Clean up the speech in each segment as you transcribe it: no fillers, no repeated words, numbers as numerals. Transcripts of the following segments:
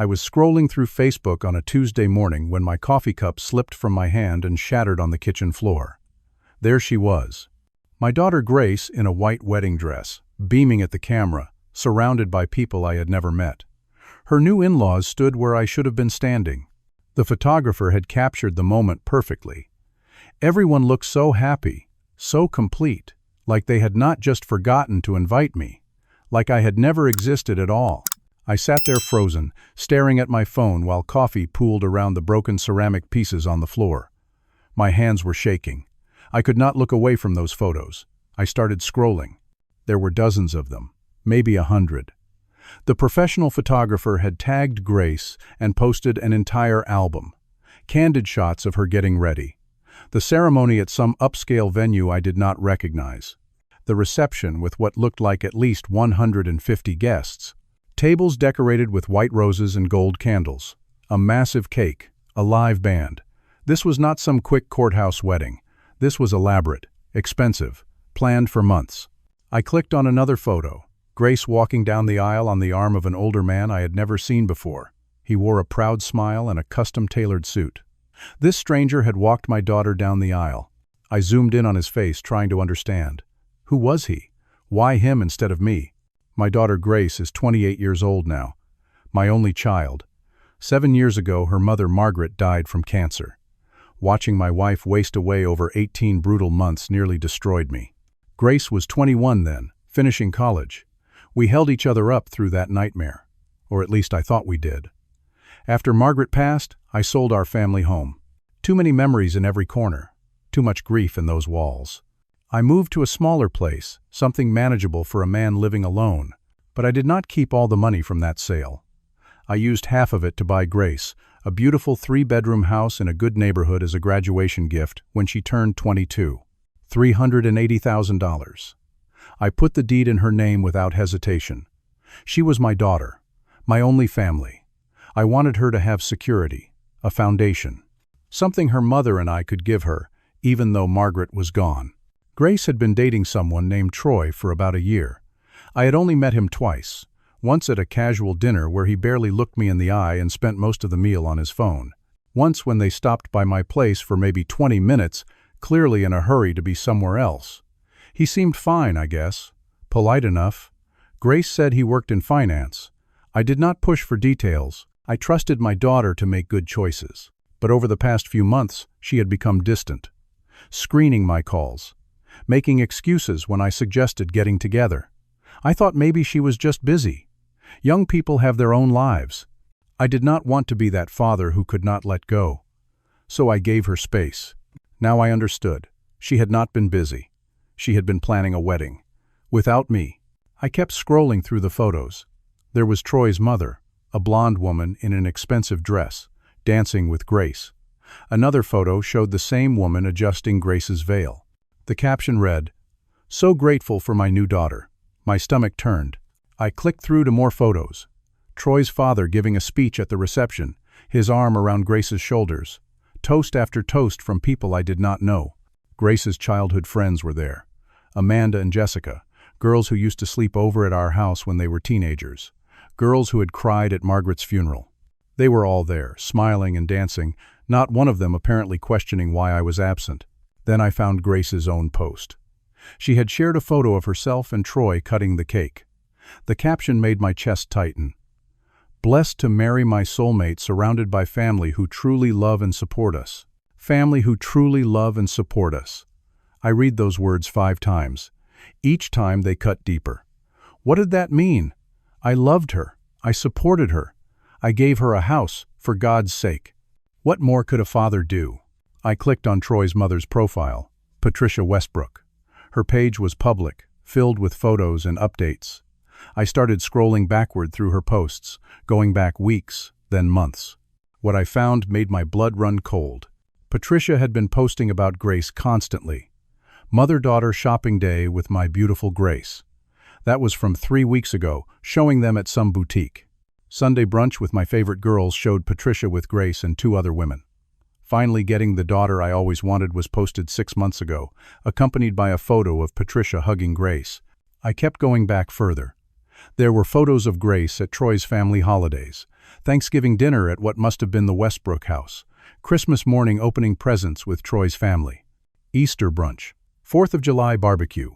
I was scrolling through Facebook on a Tuesday morning when my coffee cup slipped from my hand and shattered on the kitchen floor. There she was. My daughter Grace in a white wedding dress, beaming at the camera, surrounded by people I had never met. Her new in-laws stood where I should have been standing. The photographer had captured the moment perfectly. Everyone looked so happy, so complete, like they had not just forgotten to invite me, like I had never existed at all. I sat there frozen, staring at my phone while coffee pooled around the broken ceramic pieces on the floor. My hands were shaking. I could not look away from those photos. I started scrolling. There were dozens of them, maybe 100. The professional photographer had tagged Grace and posted an entire album. Candid shots of her getting ready. The ceremony at some upscale venue I did not recognize. The reception with what looked like at least 150 guests. Tables decorated with white roses and gold candles. A massive cake. A live band. This was not some quick courthouse wedding. This was elaborate, expensive, planned for months. I clicked on another photo. Grace walking down the aisle on the arm of an older man I had never seen before. He wore a proud smile and a custom-tailored suit. This stranger had walked my daughter down the aisle. I zoomed in on his face, trying to understand. Who was he? Why him instead of me? My daughter Grace is 28 years old now. My only child. 7 years ago, her mother Margaret died from cancer. Watching my wife waste away over 18 brutal months nearly destroyed me. Grace was 21 then, finishing college. We held each other up through that nightmare. Or at least I thought we did. After Margaret passed, I sold our family home. Too many memories in every corner. Too much grief in those walls. I moved to a smaller place, something manageable for a man living alone, but I did not keep all the money from that sale. I used half of it to buy Grace, a beautiful 3-bedroom house in a good neighborhood as a graduation gift when she turned 22. $380,000. I put the deed in her name without hesitation. She was my daughter, my only family. I wanted her to have security, a foundation, something her mother and I could give her, even though Margaret was gone. Grace had been dating someone named Troy for about a year. I had only met him twice, once at a casual dinner where he barely looked me in the eye and spent most of the meal on his phone. Once when they stopped by my place for maybe 20 minutes, clearly in a hurry to be somewhere else. He seemed fine, I guess. Polite enough. Grace said he worked in finance. I did not push for details. I trusted my daughter to make good choices. But over the past few months, she had become distant. Screening my calls. Making excuses when I suggested getting together. I thought maybe she was just busy. Young people have their own lives. I did not want to be that father who could not let go. So I gave her space. Now I understood. She had not been busy. She had been planning a wedding. Without me. I kept scrolling through the photos. There was Troy's mother, a blonde woman in an expensive dress, dancing with Grace. Another photo showed the same woman adjusting Grace's veil. The caption read, "So grateful for my new daughter." My stomach turned. I clicked through to more photos. Troy's father giving a speech at the reception, his arm around Grace's shoulders. Toast after toast from people I did not know. Grace's childhood friends were there. Amanda and Jessica, girls who used to sleep over at our house when they were teenagers. Girls who had cried at Margaret's funeral. They were all there, smiling and dancing, not one of them apparently questioning why I was absent. Then I found Grace's own post. She had shared a photo of herself and Troy cutting the cake. The caption made my chest tighten. "Blessed to marry my soulmate surrounded by family who truly love and support us." Family who truly love and support us. I read those words 5 times. Each time they cut deeper. What did that mean? I loved her. I supported her. I gave her a house, for God's sake. What more could a father do? I clicked on Troy's mother's profile, Patricia Westbrook. Her page was public, filled with photos and updates. I started scrolling backward through her posts, going back weeks, then months. What I found made my blood run cold. Patricia had been posting about Grace constantly. Mother-daughter shopping day with my beautiful Grace. That was from 3 weeks ago, showing them at some boutique. Sunday brunch with my favorite girls showed Patricia with Grace and 2 other women. Finally getting the daughter I always wanted was posted 6 months ago, accompanied by a photo of Patricia hugging Grace. I kept going back further. There were photos of Grace at Troy's family holidays, Thanksgiving dinner at what must have been the Westbrook house. Christmas morning opening presents with Troy's family. Easter brunch. 4th of July barbecue.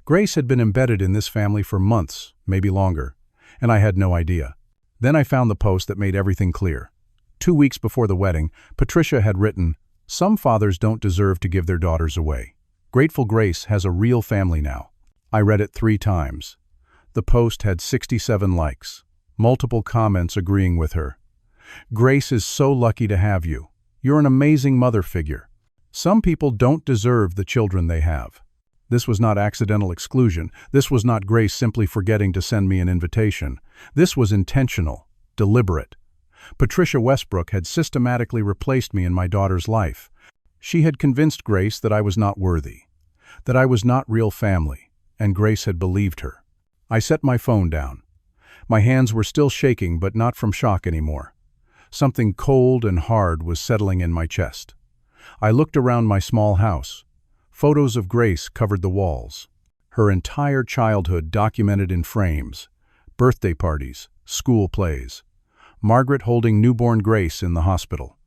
Grace had been embedded in this family for months, maybe longer, and I had no idea. Then I found the post that made everything clear. 2 weeks before the wedding, Patricia had written, "Some fathers don't deserve to give their daughters away. Grateful Grace has a real family now." I read it 3 times. The post had 67 likes, multiple comments agreeing with her. "Grace is so lucky to have you. You're an amazing mother figure. Some people don't deserve the children they have." This was not accidental exclusion. This was not Grace simply forgetting to send me an invitation. This was intentional, deliberate. Patricia Westbrook had systematically replaced me in my daughter's life. She had convinced Grace that I was not worthy, that I was not real family, and Grace had believed her. I set my phone down. My hands were still shaking, but not from shock anymore. Something cold and hard was settling in my chest. I looked around my small house. Photos of Grace covered the walls. Her entire childhood documented in frames. Birthday parties, school plays. Margaret holding newborn Grace in the hospital.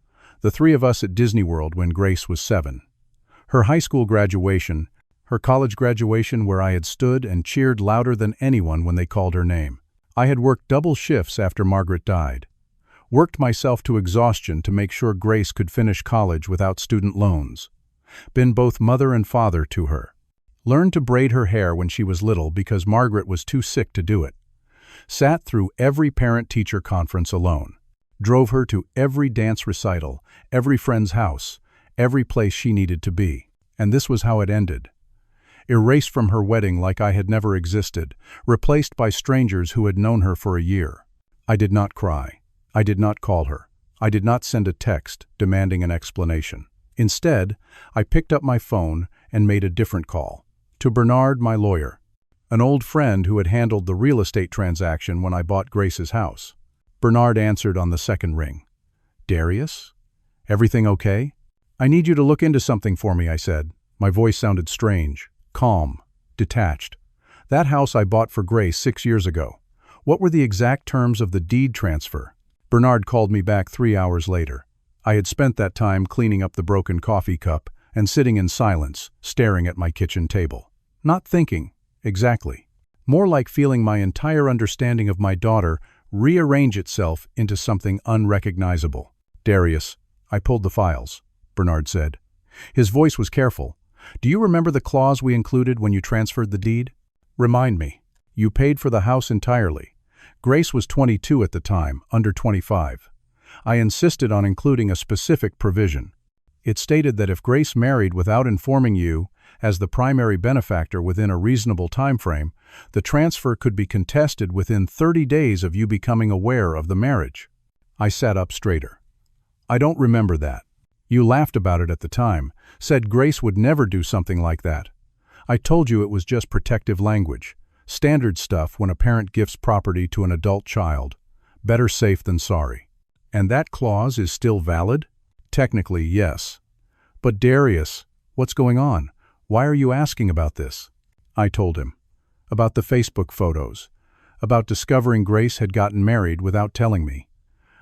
The 3 of us at Disney World when Grace was 7. Her high school graduation, her college graduation where I had stood and cheered louder than anyone when they called her name. I had worked double shifts after Margaret died. Worked myself to exhaustion to make sure Grace could finish college without student loans. Been both mother and father to her. Learned to braid her hair when she was little because Margaret was too sick to do it. Sat through every parent-teacher conference alone. Drove her to every dance recital, every friend's house, every place she needed to be. And this was how it ended. Erased from her wedding like I had never existed, replaced by strangers who had known her for a year. I did not cry. I did not call her. I did not send a text demanding an explanation. Instead, I picked up my phone and made a different call. To Bernard, my lawyer. An old friend who had handled the real estate transaction when I bought Grace's house. Bernard answered on the second ring. "Darius? Everything okay?" "I need you to look into something for me," I said. My voice sounded strange, calm, detached. "That house I bought for Grace 6 years ago. What were the exact terms of the deed transfer?" Bernard called me back 3 hours later. I had spent that time cleaning up the broken coffee cup and sitting in silence, staring at my kitchen table. Not thinking, exactly. More like feeling my entire understanding of my daughter rearrange itself into something unrecognizable. "Darius, I pulled the files," Bernard said. His voice was careful. "Do you remember the clause we included when you transferred the deed?" "Remind me." "You paid for the house entirely. Grace was 22 at the time, under 25. I insisted on including a specific provision. It stated that if Grace married without informing you, as the primary benefactor within a reasonable time frame, the transfer could be contested within 30 days of you becoming aware of the marriage." I sat up straighter. "I don't remember that. You laughed about it at the time, said Grace would never do something like that. I told you it was just protective language, standard stuff when a parent gifts property to an adult child. Better safe than sorry." "And that clause is still valid?" "Technically, yes." "But Darius, what's going on? Why are you asking about this?" I told him. About the Facebook photos. About discovering Grace had gotten married without telling me.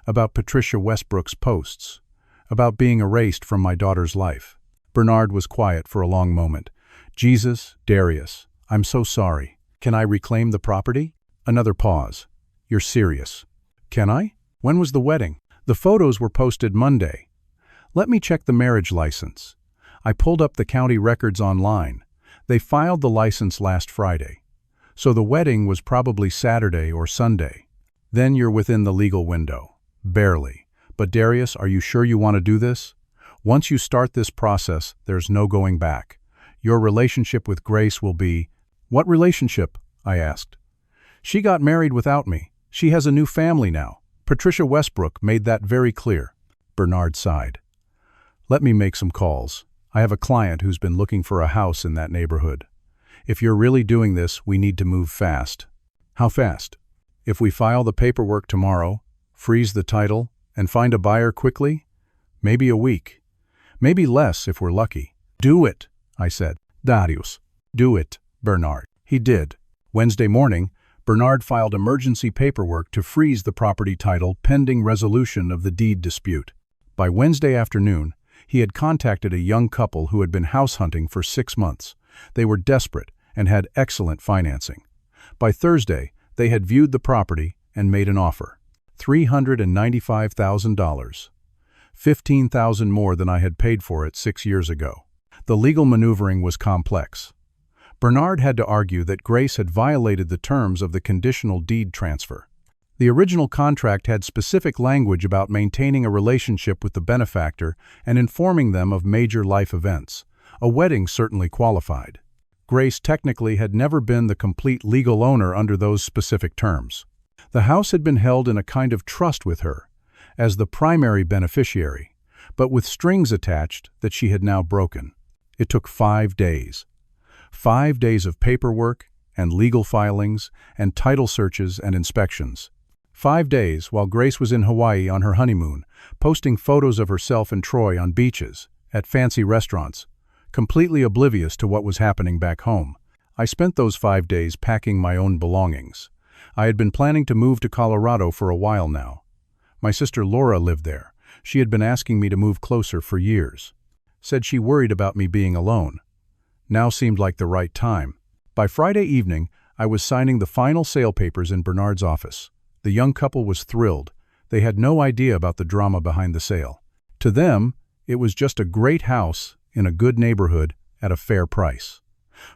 About Patricia Westbrook's posts. About being erased from my daughter's life. Bernard was quiet for a long moment. "Jesus, Darius, I'm so sorry. Can I reclaim the property?" Another pause. "You're serious." "Can I? When was the wedding?" "The photos were posted Monday." "Let me check the marriage license." I pulled up the county records online. They filed the license last Friday. So the wedding was probably Saturday or Sunday. "Then you're within the legal window." "Barely. But Darius, are you sure you want to do this? Once you start this process, there's no going back. Your relationship with Grace will be—" "What relationship?" I asked. "She got married without me. She has a new family now. Patricia Westbrook made that very clear." Bernard sighed. "Let me make some calls. I have a client who's been looking for a house in that neighborhood. If you're really doing this, we need to move fast." "How fast?" "If we file the paperwork tomorrow, freeze the title, and find a buyer quickly, maybe a week. Maybe less if we're lucky." "Do it," I said. "Darius, do it, Bernard." He did. Wednesday morning, Bernard filed emergency paperwork to freeze the property title pending resolution of the deed dispute. By Wednesday afternoon, he had contacted a young couple who had been house hunting for 6 months. They were desperate and had excellent financing. By Thursday, they had viewed the property and made an offer. $395,000. $15,000 more than I had paid for it 6 years ago. The legal maneuvering was complex. Bernard had to argue that Grace had violated the terms of the conditional deed transfer. The original contract had specific language about maintaining a relationship with the benefactor and informing them of major life events. A wedding certainly qualified. Grace technically had never been the complete legal owner under those specific terms. The house had been held in a kind of trust with her, as the primary beneficiary, but with strings attached that she had now broken. It took 5 days. 5 days of paperwork and legal filings and title searches and inspections. 5 days while Grace was in Hawaii on her honeymoon, posting photos of herself and Troy on beaches, at fancy restaurants, completely oblivious to what was happening back home. I spent those 5 days packing my own belongings. I had been planning to move to Colorado for a while now. My sister Laura lived there. She had been asking me to move closer for years. Said she worried about me being alone. Now seemed like the right time. By Friday evening, I was signing the final sale papers in Bernard's office. The young couple was thrilled. They had no idea about the drama behind the sale. To them, it was just a great house in a good neighborhood at a fair price.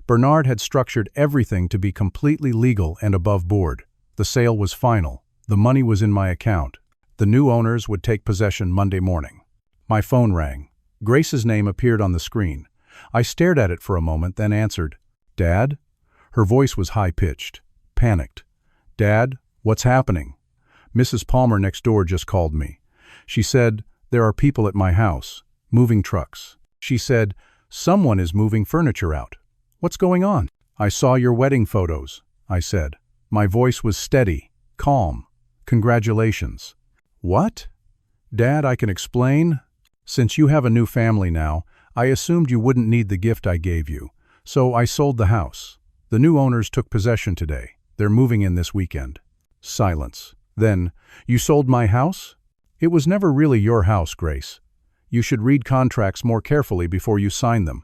Bernard had structured everything to be completely legal and above board. The sale was final. The money was in my account. The new owners would take possession Monday morning. My phone rang. Grace's name appeared on the screen. I stared at it for a moment, then answered, "Dad?" Her voice was high-pitched, panicked. "Dad, what's happening?" "Mrs. Palmer next door just called me. She said, there are people at my house, moving trucks. She said, someone is moving furniture out. What's going on?" "I saw your wedding photos," I said. My voice was steady, calm. "Congratulations." "What?" "Dad, I can explain. Since you have a new family now, I assumed you wouldn't need the gift I gave you, so I sold the house. The new owners took possession today. They're moving in this weekend." Silence. Then, "You sold my house?" "It was never really your house, Grace. You should read contracts more carefully before you sign them.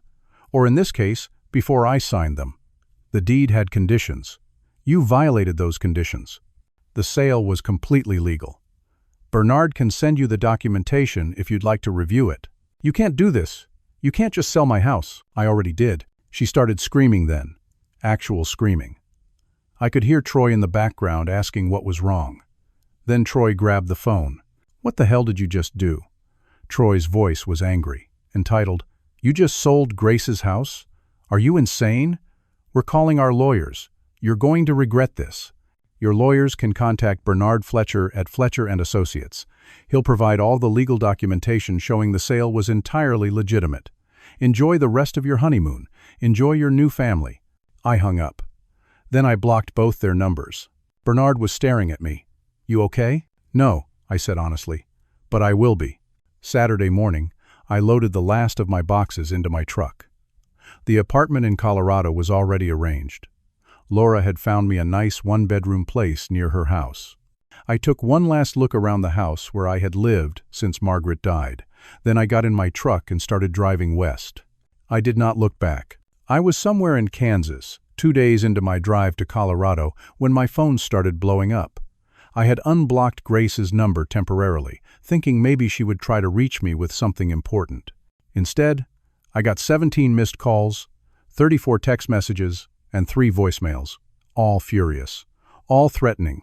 Or in this case, before I signed them. The deed had conditions. You violated those conditions. The sale was completely legal. Bernard can send you the documentation if you'd like to review it." "You can't do this. You can't just sell my house." "I already did." She started screaming then. Actual screaming. I could hear Troy in the background asking what was wrong. Then Troy grabbed the phone. "What the hell did you just do?" Troy's voice was angry, entitled, "You just sold Grace's house? Are you insane? We're calling our lawyers. You're going to regret this. Your lawyers can contact Bernard Fletcher at Fletcher & Associates. He'll provide all the legal documentation showing the sale was entirely legitimate. Enjoy the rest of your honeymoon. Enjoy your new family." I hung up. Then I blocked both their numbers. Bernard was staring at me. "You okay?" "No," I said honestly, "but I will be." Saturday morning, I loaded the last of my boxes into my truck. The apartment in Colorado was already arranged. Laura had found me a nice one-bedroom place near her house. I took one last look around the house where I had lived since Margaret died. Then I got in my truck and started driving west. I did not look back. I was somewhere in Kansas, 2 days into my drive to Colorado, when my phone started blowing up. I had unblocked Grace's number temporarily, thinking maybe she would try to reach me with something important. Instead, I got 17 missed calls, 34 text messages, and 3 voicemails, all furious, all threatening.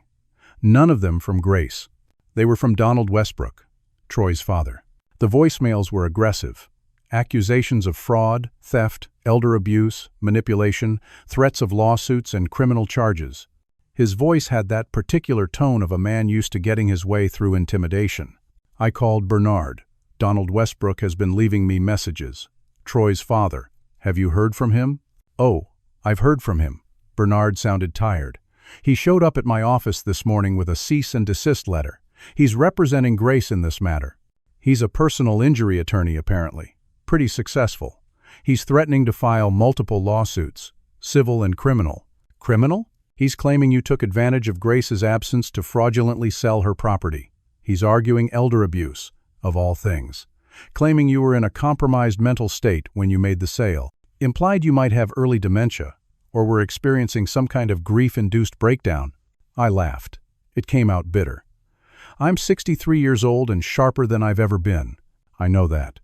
None of them from Grace. They were from Donald Westbrook, Troy's father. The voicemails were aggressive. Accusations of fraud, theft, elder abuse, manipulation, threats of lawsuits, and criminal charges. His voice had that particular tone of a man used to getting his way through intimidation. I called Bernard. "Donald Westbrook has been leaving me messages. Troy's father. Have you heard from him?" "Oh, I've heard from him." Bernard sounded tired. "He showed up at my office this morning with a cease and desist letter. He's representing Grace in this matter. He's a personal injury attorney, apparently. Pretty successful. He's threatening to file multiple lawsuits, civil and criminal." "Criminal?" He's claiming you took advantage of Grace's absence to fraudulently sell her property. He's arguing elder abuse, of all things. Claiming you were in a compromised mental state when you made the sale. Implied you might have early dementia, or were experiencing some kind of grief-induced breakdown. I laughed. It came out bitter. I'm 63 years old and sharper than I've ever been. I know that.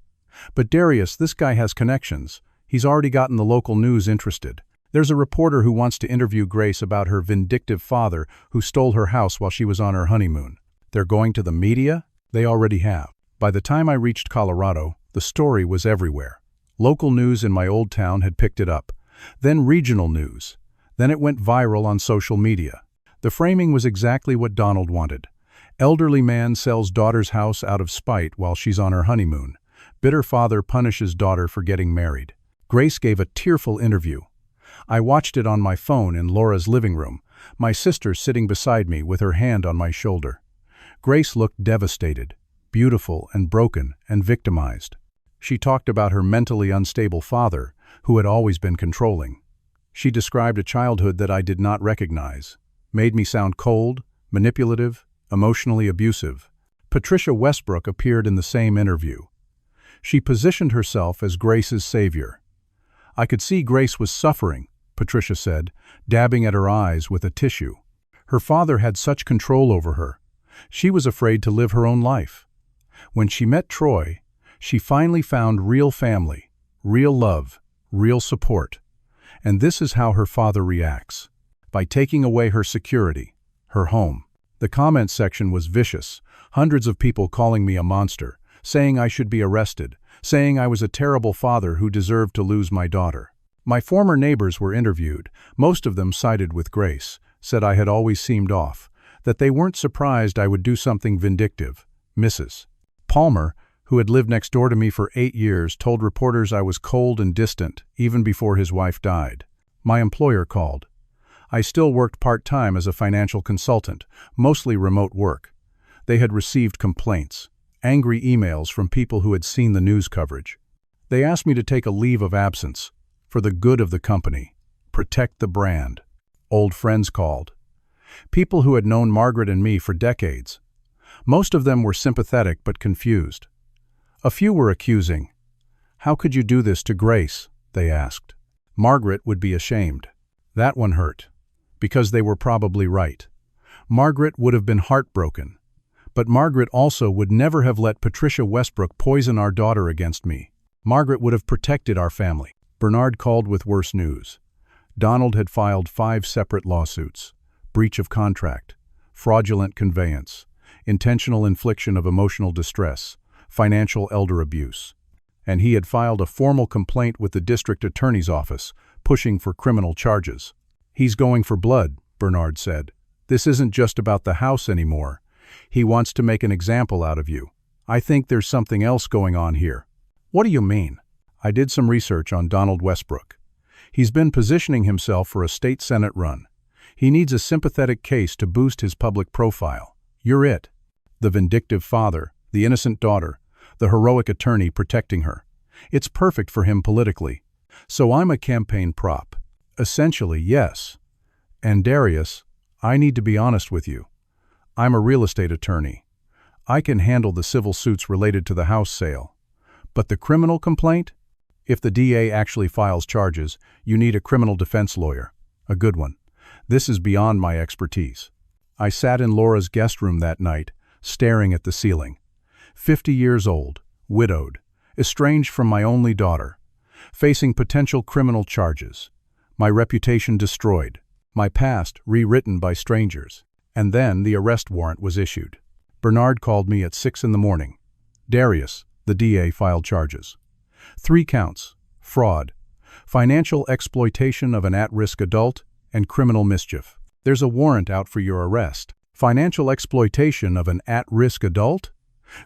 But Darius, this guy has connections. He's already gotten the local news interested. There's a reporter who wants to interview Grace about her vindictive father who stole her house while she was on her honeymoon. They're going to the media? They already have. By the time I reached Colorado, the story was everywhere. Local news in my old town had picked it up. Then regional news. Then it went viral on social media. The framing was exactly what Donald wanted. Elderly man sells daughter's house out of spite while she's on her honeymoon. Bitter father punishes daughter for getting married. Grace gave a tearful interview. I watched it on my phone in Laura's living room, my sister sitting beside me with her hand on my shoulder. Grace looked devastated, beautiful and broken and victimized. She talked about her mentally unstable father, who had always been controlling. She described a childhood that I did not recognize, made me sound cold, manipulative, emotionally abusive. Patricia Westbrook appeared in the same interview. She positioned herself as Grace's savior. I could see Grace was suffering, Patricia said, dabbing at her eyes with a tissue. Her father had such control over her. She was afraid to live her own life. When she met Troy, she finally found real family, real love, real support. And this is how her father reacts. By taking away her security, her home. The comment section was vicious, hundreds of people calling me a monster, saying I should be arrested, saying I was a terrible father who deserved to lose my daughter. My former neighbors were interviewed. Most of them sided with Grace, said I had always seemed off, that they weren't surprised I would do something vindictive. Mrs. Palmer, who had lived next door to me for 8 years, told reporters I was cold and distant, even before his wife died. My employer called. I still worked part-time as a financial consultant, mostly remote work. They had received complaints, angry emails from people who had seen the news coverage. They asked me to take a leave of absence, for the good of the company, protect the brand. Old friends called. People who had known Margaret and me for decades. Most of them were sympathetic but confused. A few were accusing. How could you do this to Grace? They asked. Margaret would be ashamed. That one hurt, because they were probably right. Margaret would have been heartbroken. But Margaret also would never have let Patricia Westbrook poison our daughter against me. Margaret would have protected our family. Bernard called with worse news. Donald had filed 5 separate lawsuits: breach of contract, fraudulent conveyance, intentional infliction of emotional distress, financial elder abuse. And he had filed a formal complaint with the district attorney's office, pushing for criminal charges. He's going for blood, Bernard said. This isn't just about the house anymore. He wants to make an example out of you. I think there's something else going on here. What do you mean? I did some research on Donald Westbrook. He's been positioning himself for a state senate run. He needs a sympathetic case to boost his public profile. You're it. The vindictive father, the innocent daughter, the heroic attorney protecting her. It's perfect for him politically. So I'm a campaign prop. Essentially, yes. And Darius, I need to be honest with you. I'm a real estate attorney. I can handle the civil suits related to the house sale. But the criminal complaint? If the DA actually files charges, you need a criminal defense lawyer. A good one. This is beyond my expertise. I sat in Laura's guest room that night, staring at the ceiling. 50 years old, widowed, estranged from my only daughter, facing potential criminal charges, my reputation destroyed, my past rewritten by strangers. And then the arrest warrant was issued. Bernard called me at 6 in the morning. Darius, the DA filed charges. 3 counts: fraud, financial exploitation of an at-risk adult, and criminal mischief. There's a warrant out for your arrest. Financial exploitation of an at-risk adult?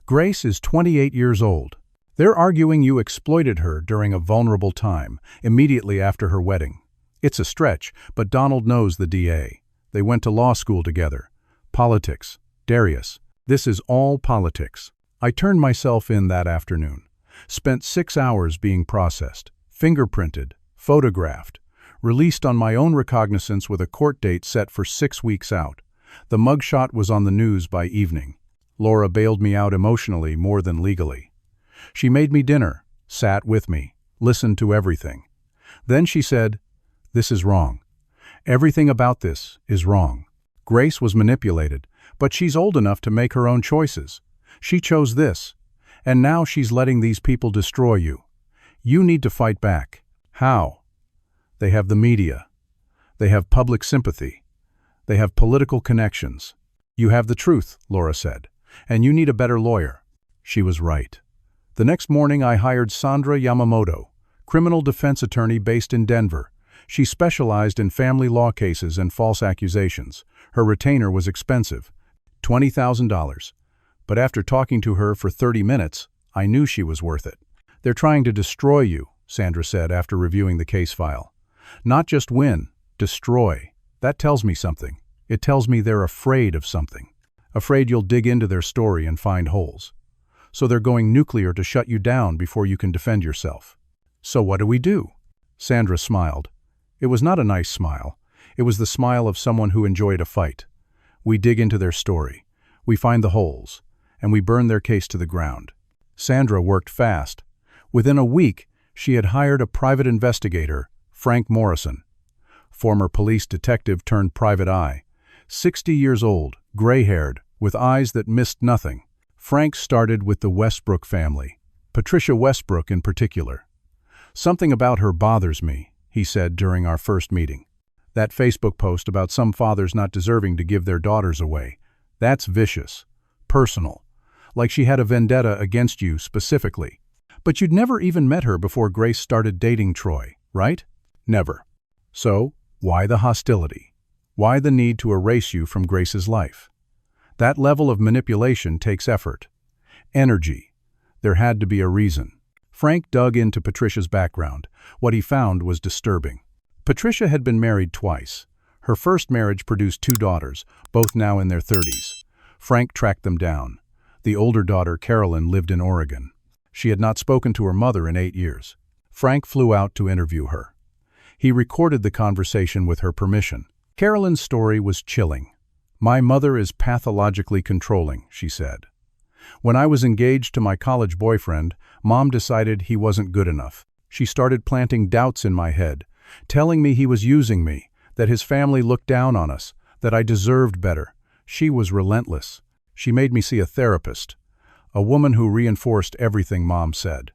Grace is 28 years old. They're arguing you exploited her during a vulnerable time, immediately after her wedding. It's a stretch, but Donald knows the DA. They went to law school together. Politics. Darius, this is all politics. I turned myself in that afternoon. Spent 6 hours being processed, fingerprinted, photographed, Released on my own recognizance with a court date set for 6 weeks out. The mugshot was on the news by evening. Laura bailed me out emotionally more than legally. She made me dinner, sat with me, listened to everything. Then she said, "This is wrong. Everything about this is wrong. Grace was manipulated, but she's old enough to make her own choices. She chose this, and now she's letting these people destroy you. You need to fight back." How? They have the media. They have public sympathy. They have political connections. "You have the truth," Laura said, "and you need a better lawyer." She was right. The next morning I hired Sandra Yamamoto, criminal defense attorney based in Denver. She specialized in family law cases and false accusations. Her retainer was expensive, $20,000. But after talking to her for 30 minutes, I knew she was worth it. "They're trying to destroy you," Sandra said after reviewing the case file. "Not just win, destroy. That tells me something. It tells me they're afraid of something. Afraid you'll dig into their story and find holes. So they're going nuclear to shut you down before you can defend yourself." "So what do we do?" Sandra smiled. It was not a nice smile. It was the smile of someone who enjoyed a fight. "We dig into their story. We find the holes. And we burn their case to the ground." Sandra worked fast. Within a week, she had hired a private investigator, Frank Morrison, former police detective turned private eye, 60 years old, gray-haired, with eyes that missed nothing. Frank started with the Westbrook family, Patricia Westbrook in particular. "Something about her bothers me," he said during our first meeting. "That Facebook post about some fathers not deserving to give their daughters away. That's vicious, personal, like she had a vendetta against you specifically. But you'd never even met her before Grace started dating Troy, right?" "Never." "So, why the hostility? Why the need to erase you from Grace's life?" "That level of manipulation takes effort. Energy. There had to be a reason." Frank dug into Patricia's background. What he found was disturbing. Patricia had been married twice. Her first marriage produced 2 daughters, both now in their 30s. Frank tracked them down. The older daughter, Carolyn, lived in Oregon. She had not spoken to her mother in 8 years. Frank flew out to interview her. He recorded the conversation with her permission. Carolyn's story was chilling. "My mother is pathologically controlling," she said. "When I was engaged to my college boyfriend, Mom decided he wasn't good enough. She started planting doubts in my head, telling me he was using me, that his family looked down on us, that I deserved better. She was relentless. She made me see a therapist, a woman who reinforced everything Mom said.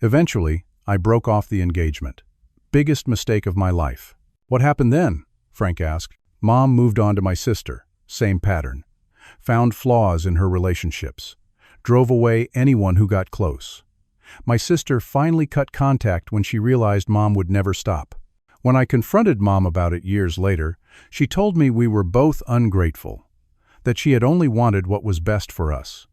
Eventually, I broke off the engagement. Biggest mistake of my life." "What happened then?" Frank asked. "Mom moved on to my sister. Same pattern. Found flaws in her relationships. Drove away anyone who got close. My sister finally cut contact when she realized Mom would never stop. When I confronted Mom about it years later, she told me we were both ungrateful, that she had only wanted what was best for us.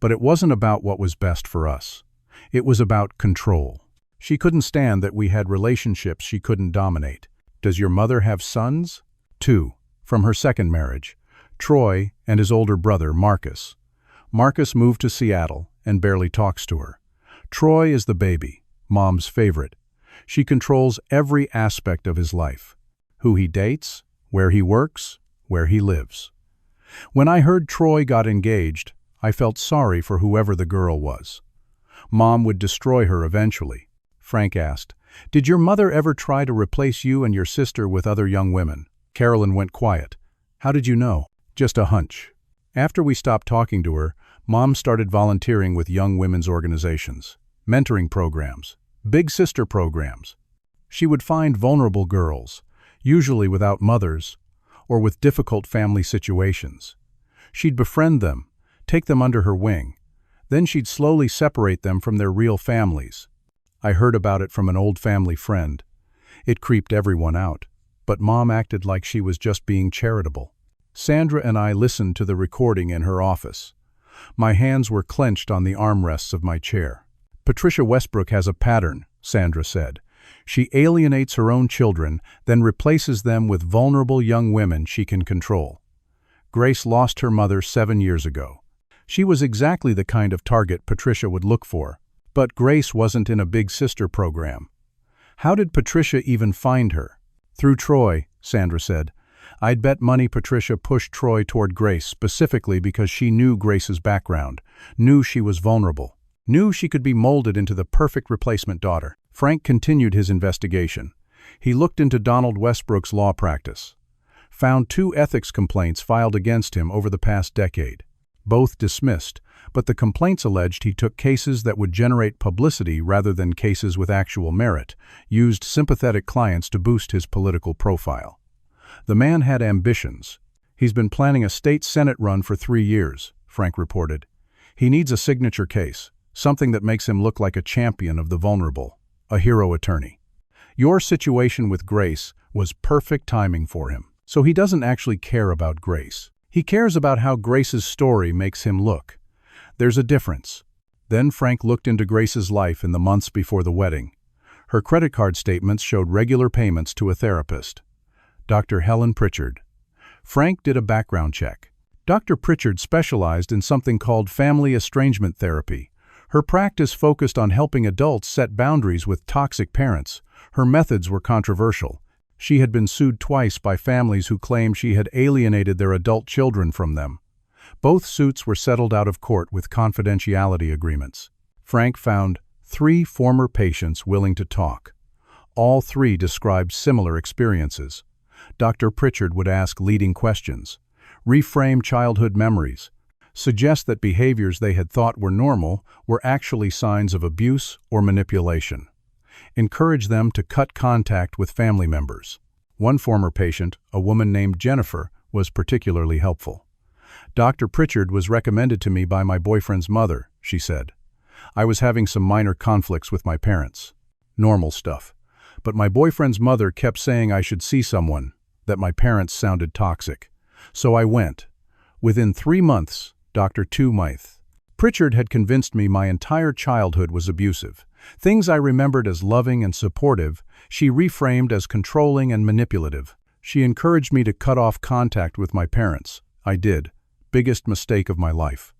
But it wasn't about what was best for us. It was about control. She couldn't stand that we had relationships she couldn't dominate." "Does your mother have sons?" "2, from her second marriage. Troy and his older brother, Marcus. Marcus moved to Seattle and barely talks to her. Troy is the baby, Mom's favorite. She controls every aspect of his life. Who he dates, where he works, where he lives. When I heard Troy got engaged, I felt sorry for whoever the girl was. Mom would destroy her eventually." Frank asked, "Did your mother ever try to replace you and your sister with other young women?" Carolyn went quiet. "How did you know?" "Just a hunch." After we stopped talking to her, Mom started volunteering with young women's organizations, mentoring programs, big sister programs. She would find vulnerable girls, usually without mothers, or with difficult family situations. She'd befriend them, take them under her wing. Then she'd slowly separate them from their real families. I heard about it from an old family friend. It creeped everyone out, but Mom acted like she was just being charitable. Sandra and I listened to the recording in her office. My hands were clenched on the armrests of my chair. "Patricia Westbrook has a pattern," Sandra said. "She alienates her own children, then replaces them with vulnerable young women she can control. Grace lost her mother 7 years ago. She was exactly the kind of target Patricia would look for. But Grace wasn't in a big sister program. How did Patricia even find her? Through Troy, Sandra said. I'd bet money Patricia pushed Troy toward Grace specifically because she knew Grace's background, knew she was vulnerable, knew she could be molded into the perfect replacement daughter. Frank continued his investigation. He looked into Donald Westbrook's law practice. Found 2 ethics complaints filed against him over the past decade. Both dismissed, but the complaints alleged he took cases that would generate publicity rather than cases with actual merit, used sympathetic clients to boost his political profile. The man had ambitions. He's been planning a state Senate run for 3 years, Frank reported. He needs a signature case, something that makes him look like a champion of the vulnerable, a hero attorney. Your situation with Grace was perfect timing for him. So he doesn't actually care about Grace. He cares about how Grace's story makes him look. There's a difference. Then Frank looked into Grace's life in the months before the wedding. Her credit card statements showed regular payments to a therapist, Dr. Helen Pritchard. Frank did a background check. Dr. Pritchard specialized in something called family estrangement therapy. Her practice focused on helping adults set boundaries with toxic parents. Her methods were controversial. She had been sued twice by families who claimed she had alienated their adult children from them. Both suits were settled out of court with confidentiality agreements. Frank found 3 former patients willing to talk. All 3 described similar experiences. Dr. Pritchard would ask leading questions, reframe childhood memories, suggest that behaviors they had thought were normal were actually signs of abuse or manipulation. Encourage them to cut contact with family members. One former patient, a woman named Jennifer, was particularly helpful. Dr. Pritchard was recommended to me by my boyfriend's mother, she said. I was having some minor conflicts with my parents. Normal stuff. But my boyfriend's mother kept saying I should see someone, that my parents sounded toxic. So I went. Within 3 months, Dr. Pritchard had convinced me my entire childhood was abusive. Things I remembered as loving and supportive, she reframed as controlling and manipulative. She encouraged me to cut off contact with my parents. I did. Biggest mistake of my life.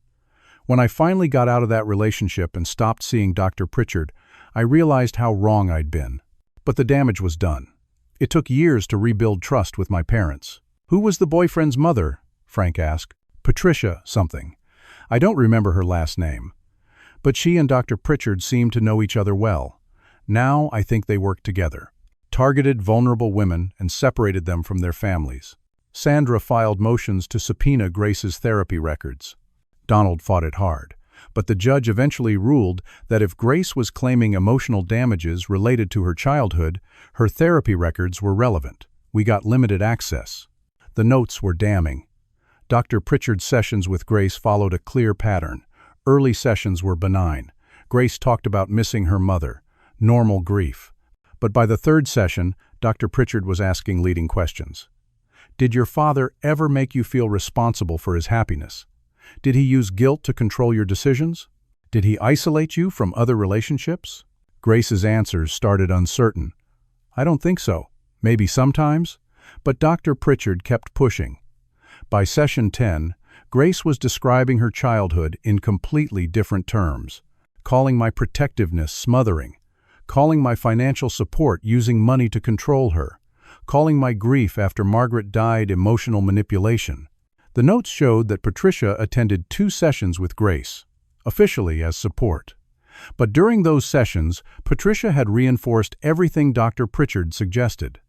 When I finally got out of that relationship and stopped seeing Dr. Pritchard, I realized how wrong I'd been. But the damage was done. It took years to rebuild trust with my parents. Who was the boyfriend's mother? Frank asked. Patricia something. I don't remember her last name. But she and Dr. Pritchard seemed to know each other well. Now I think they worked together. Targeted vulnerable women and separated them from their families. Sandra filed motions to subpoena Grace's therapy records. Donald fought it hard, but the judge eventually ruled that if Grace was claiming emotional damages related to her childhood, her therapy records were relevant. We got limited access. The notes were damning. Dr. Pritchard's sessions with Grace followed a clear pattern. Early sessions were benign. Grace talked about missing her mother, normal grief. But by the 3rd session, Dr. Pritchard was asking leading questions. Did your father ever make you feel responsible for his happiness? Did he use guilt to control your decisions? Did he isolate you from other relationships? Grace's answers started uncertain. I don't think so. Maybe sometimes. But Dr. Pritchard kept pushing. By session 10, Grace was describing her childhood in completely different terms, calling my protectiveness smothering, calling my financial support using money to control her, calling my grief after Margaret died emotional manipulation. The notes showed that Patricia attended 2 sessions with Grace, officially as support. But during those sessions, Patricia had reinforced everything Dr. Pritchard suggested,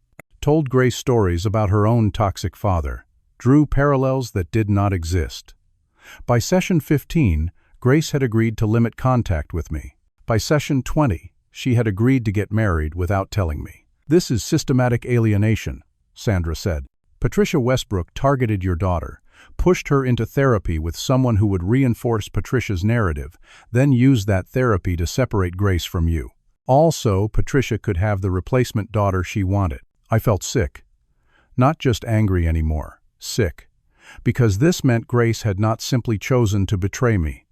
told Grace stories about her own toxic father, drew parallels that did not exist. By session 15, Grace had agreed to limit contact with me. By session 20, she had agreed to get married without telling me. This is systematic alienation, Sandra said. Patricia Westbrook targeted your daughter, pushed her into therapy with someone who would reinforce Patricia's narrative, then used that therapy to separate Grace from you. Also, Patricia could have the replacement daughter she wanted. I felt sick. Not just angry anymore. Sick. Because this meant Grace had not simply chosen to betray me.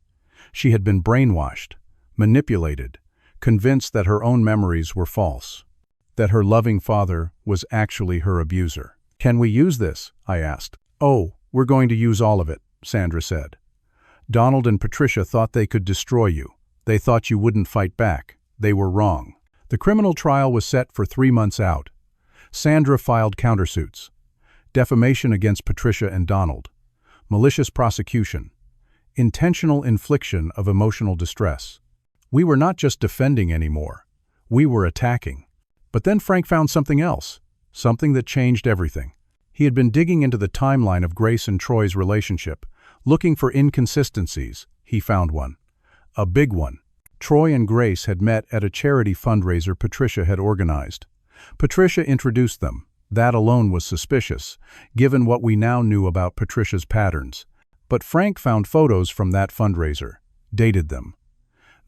She had been brainwashed, manipulated, convinced that her own memories were false, that her loving father was actually her abuser. Can we use this? I asked. Oh, we're going to use all of it, Sandra said. Donald and Patricia thought they could destroy you. They thought you wouldn't fight back. They were wrong. The criminal trial was set for 3 months out. Sandra filed countersuits. Defamation against Patricia and Donald. Malicious prosecution. Intentional infliction of emotional distress. We were not just defending anymore. We were attacking. But then Frank found something else. Something that changed everything. He had been digging into the timeline of Grace and Troy's relationship, looking for inconsistencies. He found one. A big one. Troy and Grace had met at a charity fundraiser Patricia had organized. Patricia introduced them. That alone was suspicious, given what we now knew about Patricia's patterns. But Frank found photos from that fundraiser, dated them.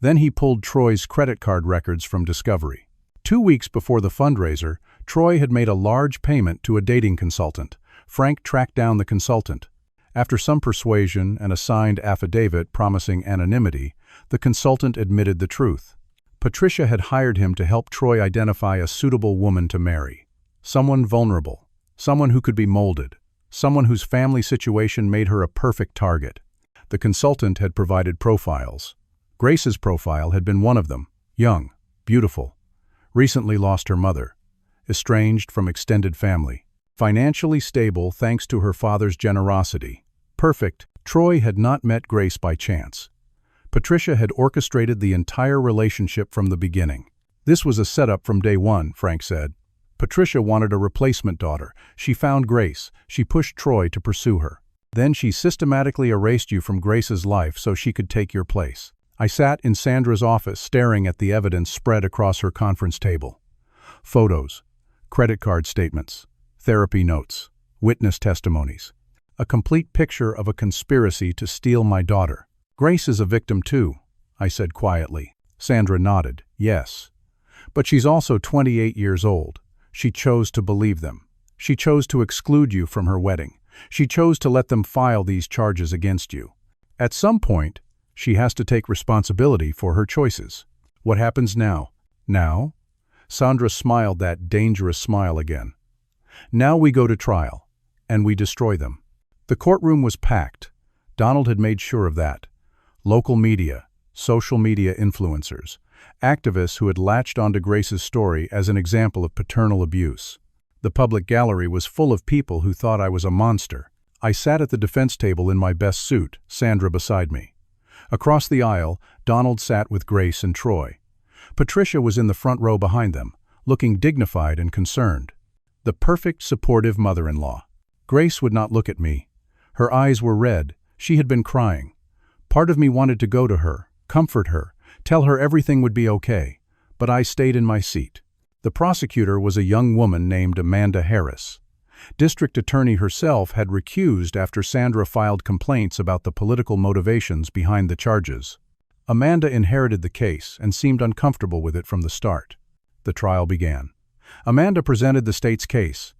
Then he pulled Troy's credit card records from Discovery. 2 weeks before the fundraiser, Troy had made a large payment to a dating consultant. Frank tracked down the consultant. After some persuasion and a signed affidavit promising anonymity, the consultant admitted the truth. Patricia had hired him to help Troy identify a suitable woman to marry. Someone vulnerable, someone who could be molded, someone whose family situation made her a perfect target. The consultant had provided profiles. Grace's profile had been one of them, young, beautiful, recently lost her mother, estranged from extended family, financially stable thanks to her father's generosity. Perfect. Troy had not met Grace by chance. Patricia had orchestrated the entire relationship from the beginning. This was a setup from day one, Frank said. Patricia wanted a replacement daughter. She found Grace. She pushed Troy to pursue her. Then she systematically erased you from Grace's life so she could take your place. I sat in Sandra's office staring at the evidence spread across her conference table. Photos, credit card statements, therapy notes, witness testimonies. A complete picture of a conspiracy to steal my daughter. Grace is a victim too, I said quietly. Sandra nodded, yes. But she's also 28 years old. She chose to believe them. She chose to exclude you from her wedding. She chose to let them file these charges against you. At some point, she has to take responsibility for her choices. What happens now? Now? Sandra smiled that dangerous smile again. Now we go to trial, and we destroy them. The courtroom was packed. Donald had made sure of that. Local media, social media influencers, activists who had latched onto Grace's story as an example of paternal abuse. The public gallery was full of people who thought I was a monster. I sat at the defense table in my best suit, Sandra beside me. Across the aisle, Donald sat with Grace and Troy. Patricia was in the front row behind them, looking dignified and concerned. The perfect, supportive mother-in-law. Grace would not look at me. Her eyes were red. She had been crying. Part of me wanted to go to her, comfort her, tell her everything would be okay, but I stayed in my seat. The prosecutor was a young woman named Amanda Harris. District Attorney herself had recused after Sandra filed complaints about the political motivations behind the charges. Amanda inherited the case and seemed uncomfortable with it from the start. The trial began. Amanda presented the state's case,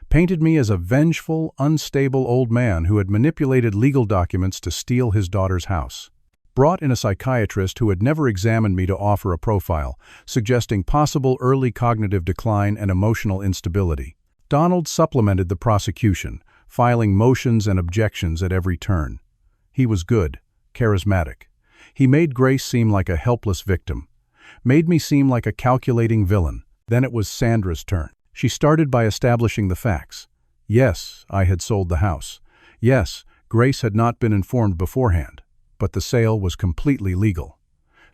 painted me as a vengeful, unstable old man who had manipulated legal documents to steal his daughter's house. Brought in a psychiatrist who had never examined me to offer a profile, suggesting possible early cognitive decline and emotional instability. Donald supplemented the prosecution, filing motions and objections at every turn. He was good, charismatic. He made Grace seem like a helpless victim, made me seem like a calculating villain. Then it was Sandra's turn. She started by establishing the facts. Yes, I had sold the house. Yes, Grace had not been informed beforehand, but the sale was completely legal.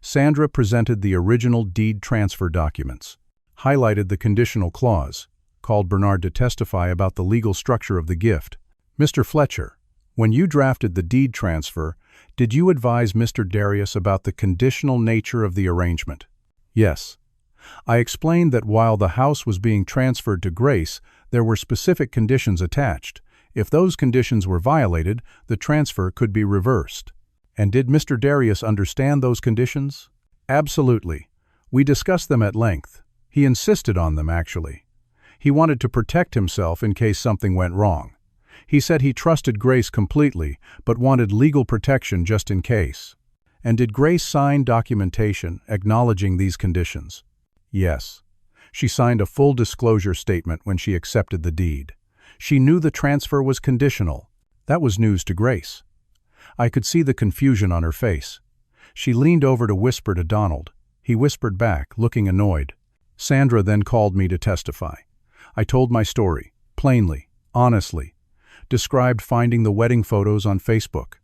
Sandra presented the original deed transfer documents, highlighted the conditional clause, called Bernard to testify about the legal structure of the gift. Mr. Fletcher, when you drafted the deed transfer, did you advise Mr. Darius about the conditional nature of the arrangement? Yes. I explained that while the house was being transferred to Grace, there were specific conditions attached. If those conditions were violated, the transfer could be reversed. And did Mr. Darius understand those conditions? Absolutely. We discussed them at length. He insisted on them, actually. He wanted to protect himself in case something went wrong. He said he trusted Grace completely, but wanted legal protection just in case. And did Grace sign documentation acknowledging these conditions? Yes. She signed a full disclosure statement when she accepted the deed. She knew the transfer was conditional. That was news to Grace. I could see the confusion on her face. She leaned over to whisper to Donald. He whispered back, looking annoyed. Sandra then called me to testify. I told my story, plainly, honestly. Described finding the wedding photos on Facebook,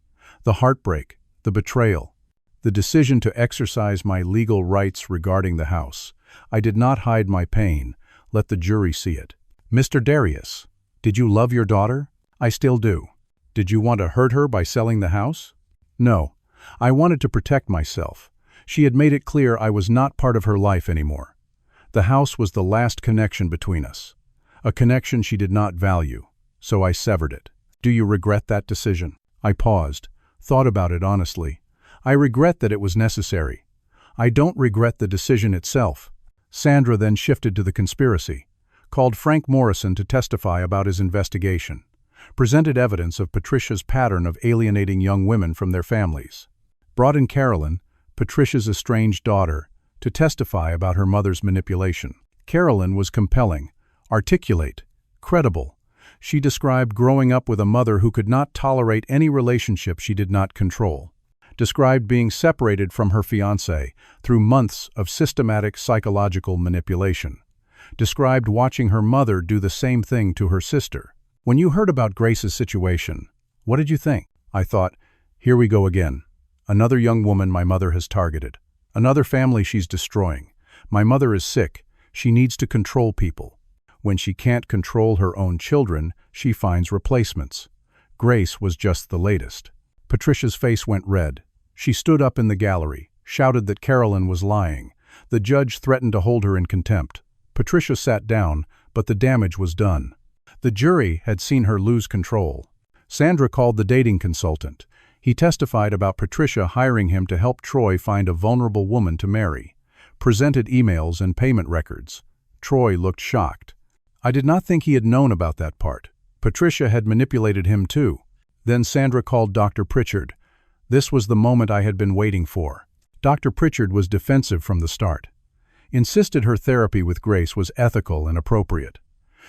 the heartbreak, the betrayal, the decision to exercise my legal rights regarding the house. I did not hide my pain. Let the jury see it. Mr. Darius, did you love your daughter? I still do. Did you want to hurt her by selling the house? No. I wanted to protect myself. She had made it clear I was not part of her life anymore. The house was the last connection between us, a connection she did not value, so I severed it. Do you regret that decision? I paused, thought about it honestly. I regret that it was necessary. I don't regret the decision itself. Sandra then shifted to the conspiracy, called Frank Morrison to testify about his investigation, presented evidence of Patricia's pattern of alienating young women from their families, brought in Carolyn, Patricia's estranged daughter, to testify about her mother's manipulation. Carolyn was compelling, articulate, credible. She described growing up with a mother who could not tolerate any relationship she did not control, described being separated from her fiancé through months of systematic psychological manipulation, described watching her mother do the same thing to her sister. When you heard about Grace's situation, what did you think? I thought, here we go again. Another young woman my mother has targeted. Another family she's destroying. My mother is sick. She needs to control people. When she can't control her own children, she finds replacements. Grace was just the latest. Patricia's face went red. She stood up in the gallery, shouted that Carolyn was lying. The judge threatened to hold her in contempt. Patricia sat down, but the damage was done. The jury had seen her lose control. Sandra called the dating consultant. He testified about Patricia hiring him to help Troy find a vulnerable woman to marry. Presented emails and payment records. Troy looked shocked. I did not think he had known about that part. Patricia had manipulated him too. Then Sandra called Dr. Pritchard. This was the moment I had been waiting for. Dr. Pritchard was defensive from the start. Insisted her therapy with Grace was ethical and appropriate.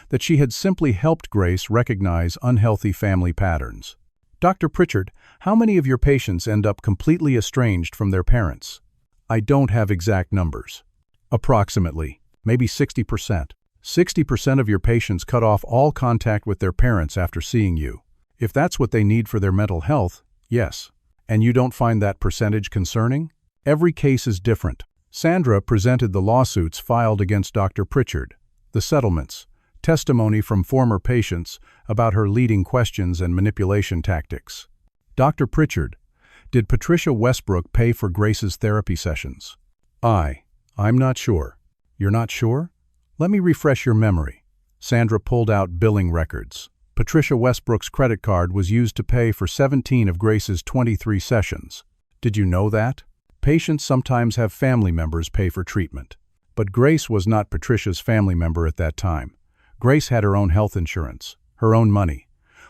That she had simply helped Grace recognize unhealthy family patterns. Dr. Pritchard, how many of your patients end up completely estranged from their parents? I don't have exact numbers. Approximately, maybe 60%. 60% of your patients cut off all contact with their parents after seeing you. If that's what they need for their mental health, yes. And you don't find that percentage concerning? Every case is different. Sandra presented the lawsuits filed against Dr. Pritchard, the settlements, testimony from former patients about her leading questions and manipulation tactics. Dr. Pritchard, did Patricia Westbrook pay for Grace's therapy sessions? I'm not sure. You're not sure? Let me refresh your memory. Sandra pulled out billing records. Patricia Westbrook's credit card was used to pay for 17 of Grace's 23 sessions. Did you know that? Patients sometimes have family members pay for treatment. But Grace was not Patricia's family member at that time. Grace had her own health insurance, her own money.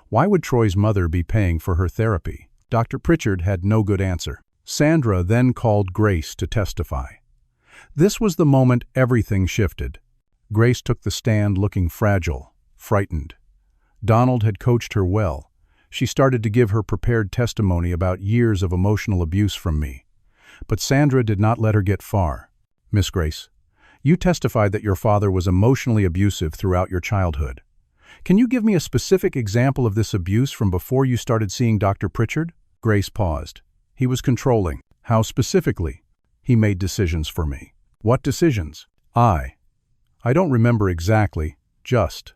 Why would Troy's mother be paying for her therapy? Dr. Pritchard had no good answer. Sandra then called Grace to testify. This was the moment everything shifted. Grace took the stand looking fragile, frightened. Donald had coached her well. She started to give her prepared testimony about years of emotional abuse from me. But Sandra did not let her get far. Miss Grace, you testified that your father was emotionally abusive throughout your childhood. Can you give me a specific example of this abuse from before you started seeing Dr. Pritchard? Grace paused. He was controlling. How specifically? He made decisions for me. What decisions? I don't remember exactly, just.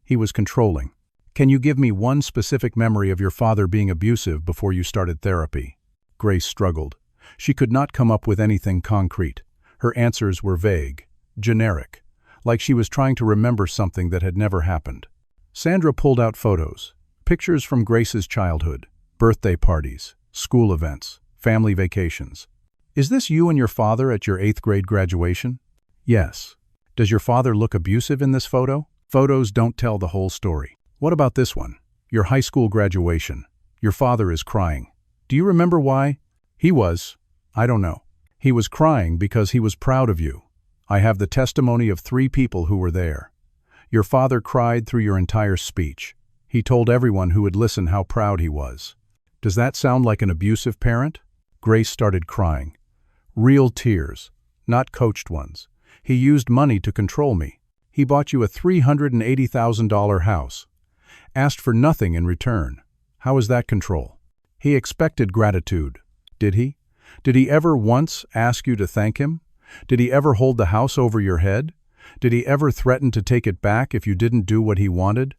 He was controlling. Can you give me one specific memory of your father being abusive before you started therapy? Grace struggled. She could not come up with anything concrete. Her answers were vague, generic, like she was trying to remember something that had never happened. Sandra pulled out photos, pictures from Grace's childhood, birthday parties, school events, family vacations. Is this you and your father at your 8th grade graduation? Yes. Does your father look abusive in this photo? Photos don't tell the whole story. What about this one? Your high school graduation. Your father is crying. Do you remember why? I don't know. He was crying because he was proud of you. I have the testimony of 3 people who were there. Your father cried through your entire speech. He told everyone who would listen how proud he was. Does that sound like an abusive parent? Grace started crying. Real tears, not coached ones. He used money to control me. He bought you a $380,000 house. Asked for nothing in return. How is that control? He expected gratitude. Did he? Did he ever once ask you to thank him? Did he ever hold the house over your head? Did he ever threaten to take it back if you didn't do what he wanted?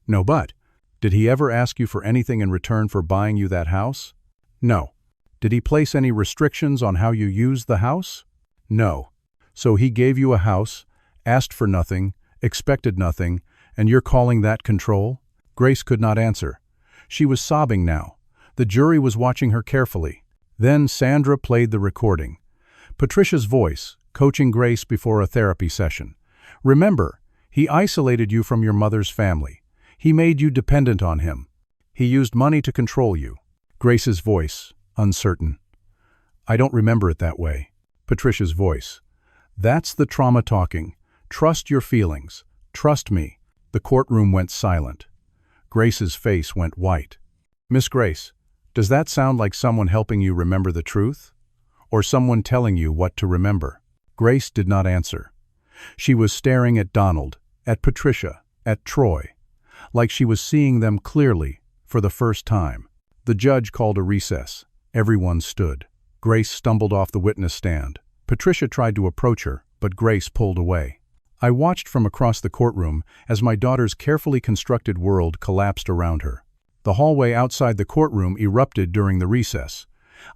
No, but did he ever ask you for anything in return for buying you that house? No. Did he place any restrictions on how you used the house? No. So he gave you a house, asked for nothing, expected nothing, and you're calling that control? Grace could not answer. She was sobbing now. The jury was watching her carefully. Then Sandra played the recording. Patricia's voice, coaching Grace before a therapy session. Remember, he isolated you from your mother's family. He made you dependent on him. He used money to control you. Grace's voice, uncertain. I don't remember it that way. Patricia's voice. That's the trauma talking. Trust your feelings. Trust me. The courtroom went silent. Grace's face went white. Miss Grace, does that sound like someone helping you remember the truth? Or someone telling you what to remember? Grace did not answer. She was staring at Donald, at Patricia, at Troy, like she was seeing them clearly for the first time. The judge called a recess. Everyone stood. Grace stumbled off the witness stand. Patricia tried to approach her, but Grace pulled away. I watched from across the courtroom as my daughter's carefully constructed world collapsed around her. The hallway outside the courtroom erupted during the recess.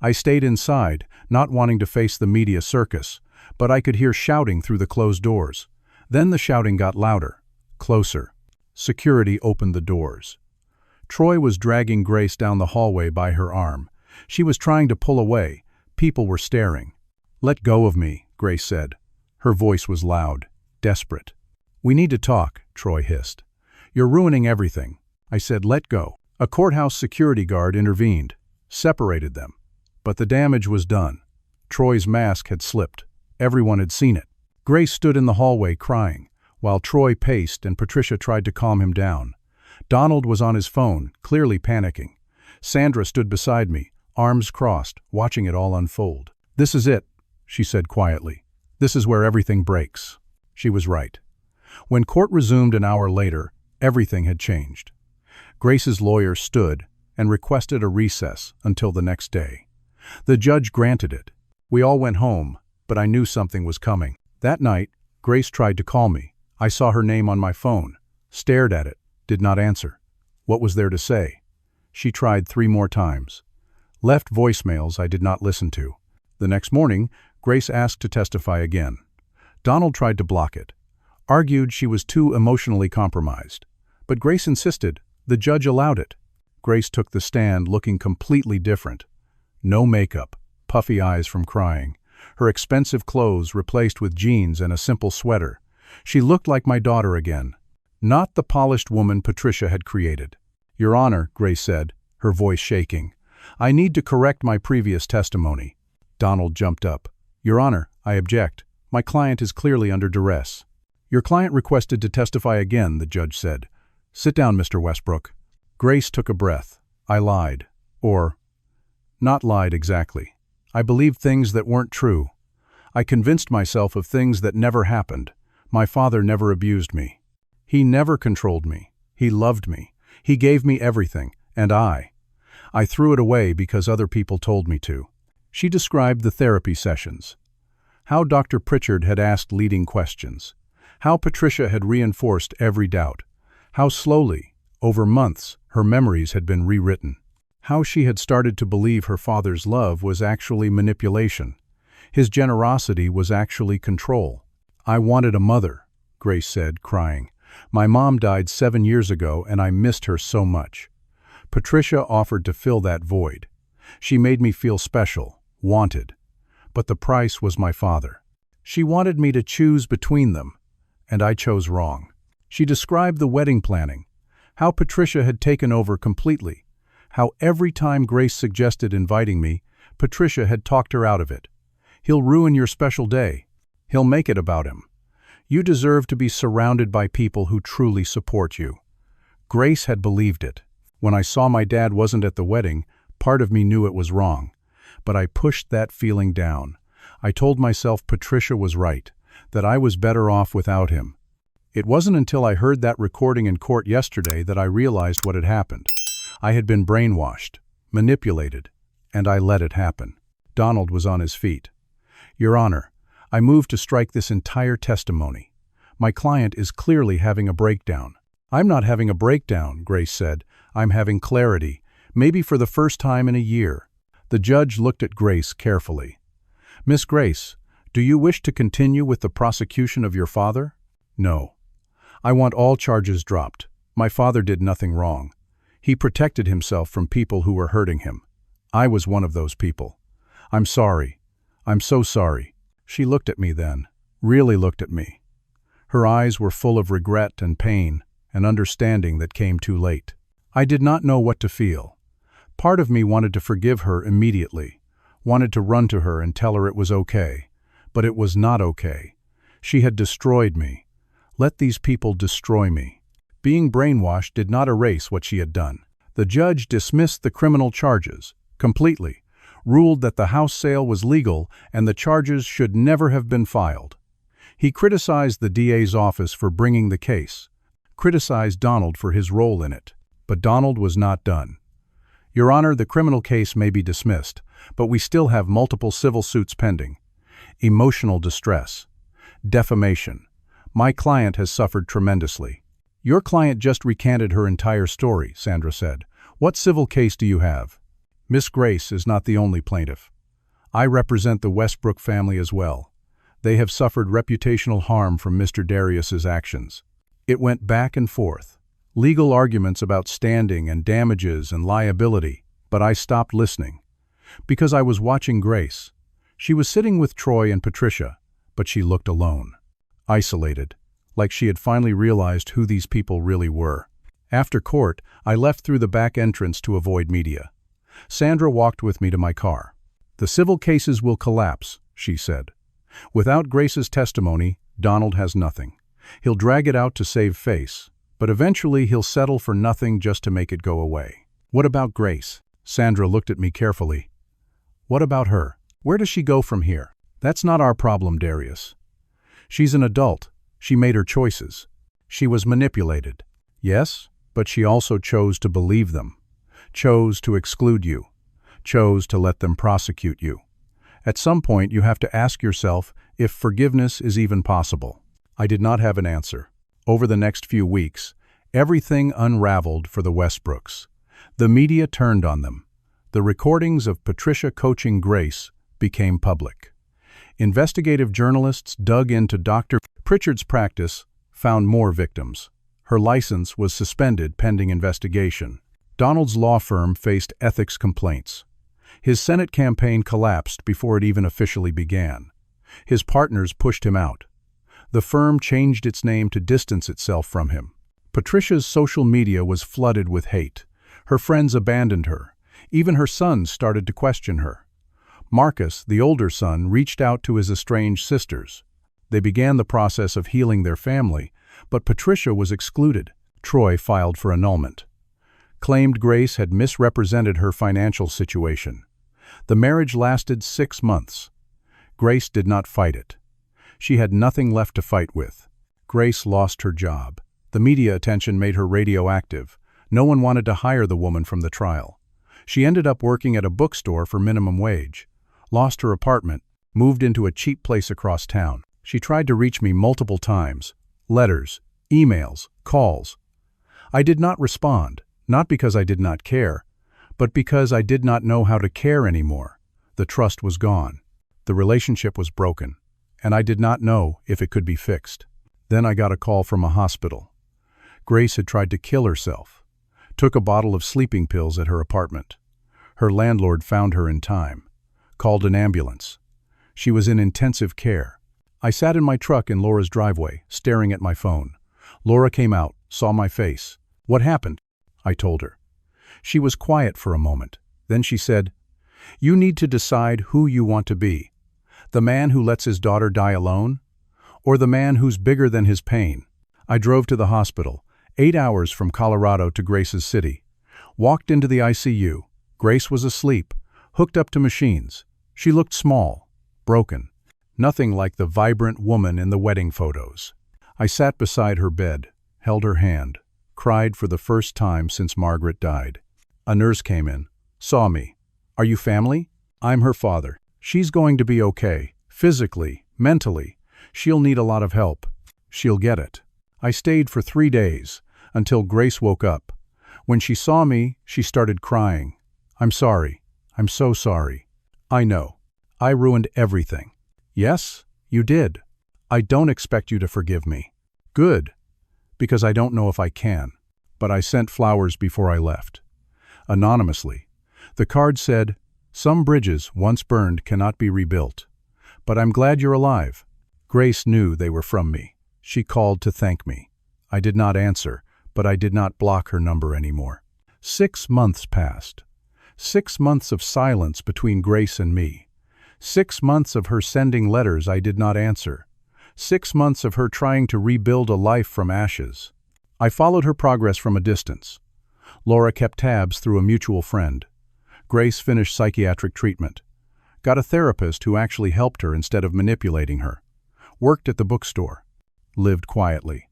I stayed inside, not wanting to face the media circus, but I could hear shouting through the closed doors. Then the shouting got louder, closer. Security opened the doors. Troy was dragging Grace down the hallway by her arm. She was trying to pull away. People were staring. "Let go of me," Grace said. Her voice was loud, desperate. "We need to talk," Troy hissed. "You're ruining everything." I said, "Let go." A courthouse security guard intervened, separated them. But the damage was done. Troy's mask had slipped. Everyone had seen it. Grace stood in the hallway crying, while Troy paced and Patricia tried to calm him down. Donald was on his phone, clearly panicking. Sandra stood beside me, arms crossed, watching it all unfold. "This is it," she said quietly. "This is where everything breaks." She was right. When court resumed an hour later, everything had changed. Grace's lawyer stood and requested a recess until the next day. The judge granted it. We all went home, but I knew something was coming. That night, Grace tried to call me. I saw her name on my phone, stared at it, did not answer. What was there to say? She tried 3 more times. Left voicemails I did not listen to. The next morning, Grace asked to testify again. Donald tried to block it, argued she was too emotionally compromised. But Grace insisted. The judge allowed it. Grace took the stand looking completely different. No makeup, puffy eyes from crying, her expensive clothes replaced with jeans and a simple sweater. She looked like my daughter again, not the polished woman Patricia had created. "Your Honor," Grace said, her voice shaking, "I need to correct my previous testimony." Donald jumped up. "Your Honor, I object. My client is clearly under duress." "Your client requested to testify again," the judge said. "Sit down, Mr. Westbrook." Grace took a breath. I lied. Or, not lied exactly. I believed things that weren't true. I convinced myself of things that never happened. My father never abused me. He never controlled me. He loved me. He gave me everything, and I threw it away because other people told me to. She described the therapy sessions. How Dr. Pritchard had asked leading questions. How Patricia had reinforced every doubt. How slowly, over months, her memories had been rewritten. How she had started to believe her father's love was actually manipulation. His generosity was actually control. "I wanted a mother," Grace said, crying. "My mom died 7 years ago and I missed her so much." Patricia offered to fill that void. She made me feel special, wanted. But the price was my father. She wanted me to choose between them, and I chose wrong. She described the wedding planning, how Patricia had taken over completely, how every time Grace suggested inviting me, Patricia had talked her out of it. "He'll ruin your special day. He'll make it about him. You deserve to be surrounded by people who truly support you." Grace had believed it. When I saw my dad wasn't at the wedding, part of me knew it was wrong. But I pushed that feeling down. I told myself Patricia was right, that I was better off without him. It wasn't until I heard that recording in court yesterday that I realized what had happened. I had been brainwashed, manipulated, and I let it happen. Donald was on his feet. Your Honor, I move to strike this entire testimony. My client is clearly having a breakdown. I'm not having a breakdown, Grace said. I'm having clarity, maybe for the first time in a year. The judge looked at Grace carefully. Miss Grace, do you wish to continue with the prosecution of your father? No. I want all charges dropped. My father did nothing wrong. He protected himself from people who were hurting him. I was one of those people. I'm sorry. I'm so sorry. She looked at me then, really looked at me. Her eyes were full of regret and pain, and understanding that came too late. I did not know what to feel. Part of me wanted to forgive her immediately, wanted to run to her and tell her it was okay. But it was not okay. She had destroyed me. Let these people destroy me. Being brainwashed did not erase what she had done. The judge dismissed the criminal charges, completely, ruled that the house sale was legal and the charges should never have been filed. He criticized the DA's office for bringing the case, criticized Donald for his role in it. But Donald was not done. Your Honor, the criminal case may be dismissed, but we still have multiple civil suits pending. Emotional distress. Defamation. My client has suffered tremendously. Your client just recanted her entire story, Sandra said. What civil case do you have? Miss Grace is not the only plaintiff. I represent the Westbrook family as well. They have suffered reputational harm from Mr. Darius's actions. It went back and forth. Legal arguments about standing and damages and liability, but I stopped listening. Because I was watching Grace. She was sitting with Troy and Patricia, but she looked alone. Isolated, like she had finally realized who these people really were. After court, I left through the back entrance to avoid media. Sandra walked with me to my car. The civil cases will collapse, she said. Without Grace's testimony, Donald has nothing. He'll drag it out to save face, but eventually he'll settle for nothing just to make it go away. What about Grace? Sandra looked at me carefully. What about her? Where does she go from here? That's not our problem, Darius. She's an adult. She made her choices. She was manipulated. Yes, but she also chose to believe them. Chose to exclude you. Chose to let them prosecute you. At some point, you have to ask yourself if forgiveness is even possible. I did not have an answer. Over the next few weeks, everything unraveled for the Westbrooks. The media turned on them. The recordings of Patricia coaching Grace became public. Investigative journalists dug into Dr. Pritchard's practice, found more victims. Her license was suspended pending investigation. Donald's law firm faced ethics complaints. His Senate campaign collapsed before it even officially began. His partners pushed him out. The firm changed its name to distance itself from him. Patricia's social media was flooded with hate. Her friends abandoned her. Even her sons started to question her. Marcus, the older son, reached out to his estranged sisters. They began the process of healing their family, but Patricia was excluded. Troy filed for annulment. Claimed Grace had misrepresented her financial situation. The marriage lasted 6 months. Grace did not fight it. She had nothing left to fight with. Grace lost her job. The media attention made her radioactive. No one wanted to hire the woman from the trial. She ended up working at a bookstore for minimum wage. Lost her apartment, moved into a cheap place across town. She tried to reach me multiple times. Letters, emails, calls. I did not respond, not because I did not care, but because I did not know how to care anymore. The trust was gone. The relationship was broken, and I did not know if it could be fixed. Then I got a call from a hospital. Grace had tried to kill herself. Took a bottle of sleeping pills at her apartment. Her landlord found her in time. Called an ambulance. She was in intensive care. I sat in my truck in Laura's driveway, staring at my phone. Laura came out, saw my face. What happened? I told her. She was quiet for a moment. Then she said, "You need to decide who you want to be. The man who lets his daughter die alone? Or the man who's bigger than his pain?" I drove to the hospital, 8 hours from Colorado to Grace's city. Walked into the ICU. Grace was asleep, hooked up to machines. She looked small, broken. Nothing like the vibrant woman in the wedding photos. I sat beside her bed, held her hand, cried for the first time since Margaret died. A nurse came in, saw me. "Are you family?" "I'm her father. She's going to be okay, physically, mentally. She'll need a lot of help. She'll get it." I stayed for 3 days, until Grace woke up. When she saw me, she started crying. "I'm sorry. I'm so sorry." "I know. I ruined everything." "Yes, you did. I don't expect you to forgive me." "Good, because I don't know if I can." But I sent flowers before I left. Anonymously. The card said, "Some bridges, once burned, cannot be rebuilt. But I'm glad you're alive." Grace knew they were from me. She called to thank me. I did not answer, but I did not block her number anymore. 6 months passed. 6 months of silence between Grace and me. 6 months of her sending letters I did not answer. 6 months of her trying to rebuild a life from ashes. I followed her progress from a distance. Laura kept tabs through a mutual friend. Grace finished psychiatric treatment. Got a therapist who actually helped her instead of manipulating her. Worked at the bookstore. Lived quietly.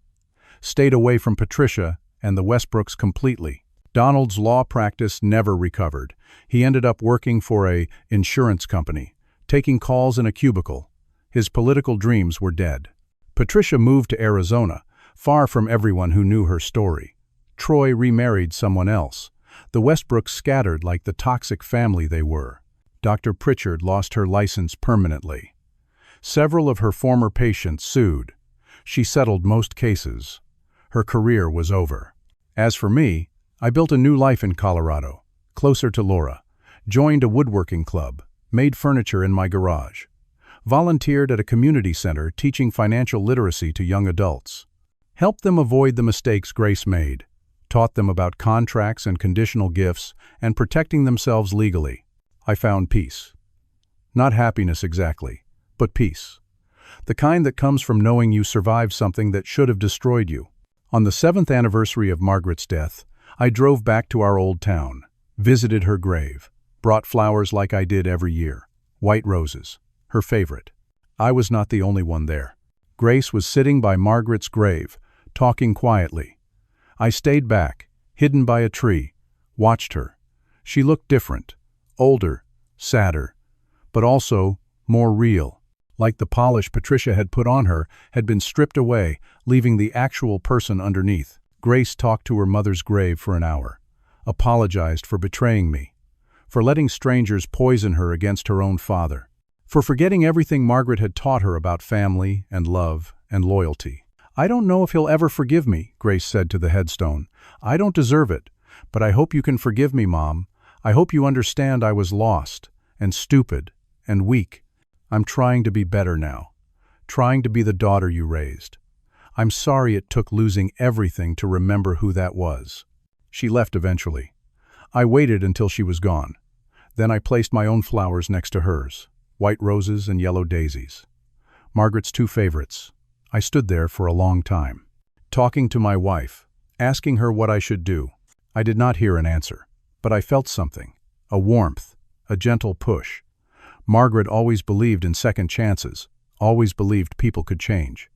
Stayed away from Patricia and the Westbrooks completely. Donald's law practice never recovered. He ended up working for an insurance company, taking calls in a cubicle. His political dreams were dead. Patricia moved to Arizona, far from everyone who knew her story. Troy remarried someone else. The Westbrooks scattered like the toxic family they were. Dr. Pritchard lost her license permanently. Several of her former patients sued. She settled most cases. Her career was over. As for me, I built a new life in Colorado, closer to Laura, joined a woodworking club, made furniture in my garage, volunteered at a community center teaching financial literacy to young adults, helped them avoid the mistakes Grace made, taught them about contracts and conditional gifts and protecting themselves legally. I found peace. Not happiness exactly, but peace. The kind that comes from knowing you survived something that should have destroyed you. On the 7th anniversary of Margaret's death, I drove back to our old town, visited her grave, brought flowers like I did every year, white roses, her favorite. I was not the only one there. Grace was sitting by Margaret's grave, talking quietly. I stayed back, hidden by a tree, watched her. She looked different, older, sadder, but also more real. Like the polish Patricia had put on her had been stripped away, leaving the actual person underneath. Grace talked to her mother's grave for an hour, apologized for betraying me, for letting strangers poison her against her own father, for forgetting everything Margaret had taught her about family and love and loyalty. "I don't know if he'll ever forgive me," Grace said to the headstone. "I don't deserve it, but I hope you can forgive me, Mom. I hope you understand I was lost and stupid and weak. I'm trying to be better now, trying to be the daughter you raised. I'm sorry it took losing everything to remember who that was." She left eventually. I waited until she was gone. Then I placed my own flowers next to hers, white roses and yellow daisies. Margaret's 2 favorites. I stood there for a long time, talking to my wife, asking her what I should do. I did not hear an answer, but I felt something, a warmth, a gentle push. Margaret always believed in second chances, always believed people could change.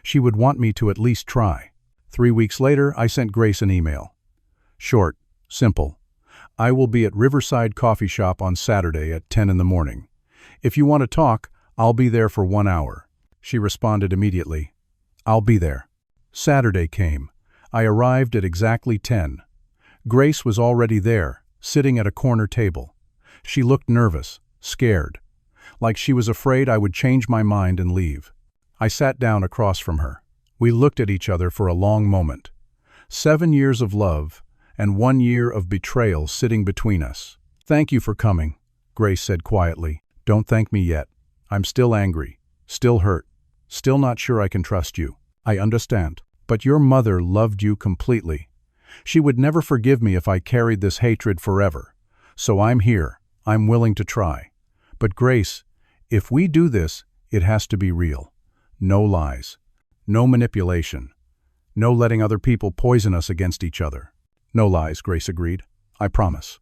She would want me to at least try. 3 weeks later, I sent Grace an email. Short, simple. "I will be at Riverside Coffee Shop on Saturday at 10 in the morning. If you want to talk, I'll be there for 1 hour." She responded immediately, "I'll be there." Saturday came. I arrived at exactly 10. Grace was already there, sitting at a corner table. She looked nervous, scared, like she was afraid I would change my mind and leave. I sat down across from her. We looked at each other for a long moment. 7 years of love and 1 year of betrayal sitting between us. "Thank you for coming," Grace said quietly. "Don't thank me yet. I'm still angry, still hurt, still not sure I can trust you. I understand. But your mother loved you completely. She would never forgive me if I carried this hatred forever. So I'm here. I'm willing to try. But Grace, if we do this, it has to be real. No lies. No manipulation. No letting other people poison us against each other." "No lies," Grace agreed. "I promise."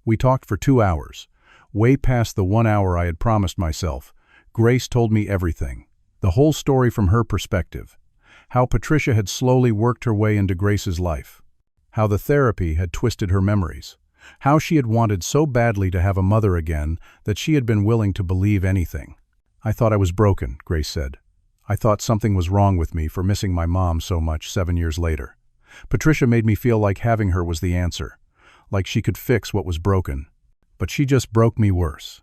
We talked for 2 hours. Way past the 1 hour I had promised myself, Grace told me everything. The whole story from her perspective. How Patricia had slowly worked her way into Grace's life. How the therapy had twisted her memories. How she had wanted so badly to have a mother again that she had been willing to believe anything. "I thought I was broken," Grace said. "I thought something was wrong with me for missing my mom so much 7 years later." Patricia made me feel like having her was the answer, like she could fix what was broken. But she just broke me worse.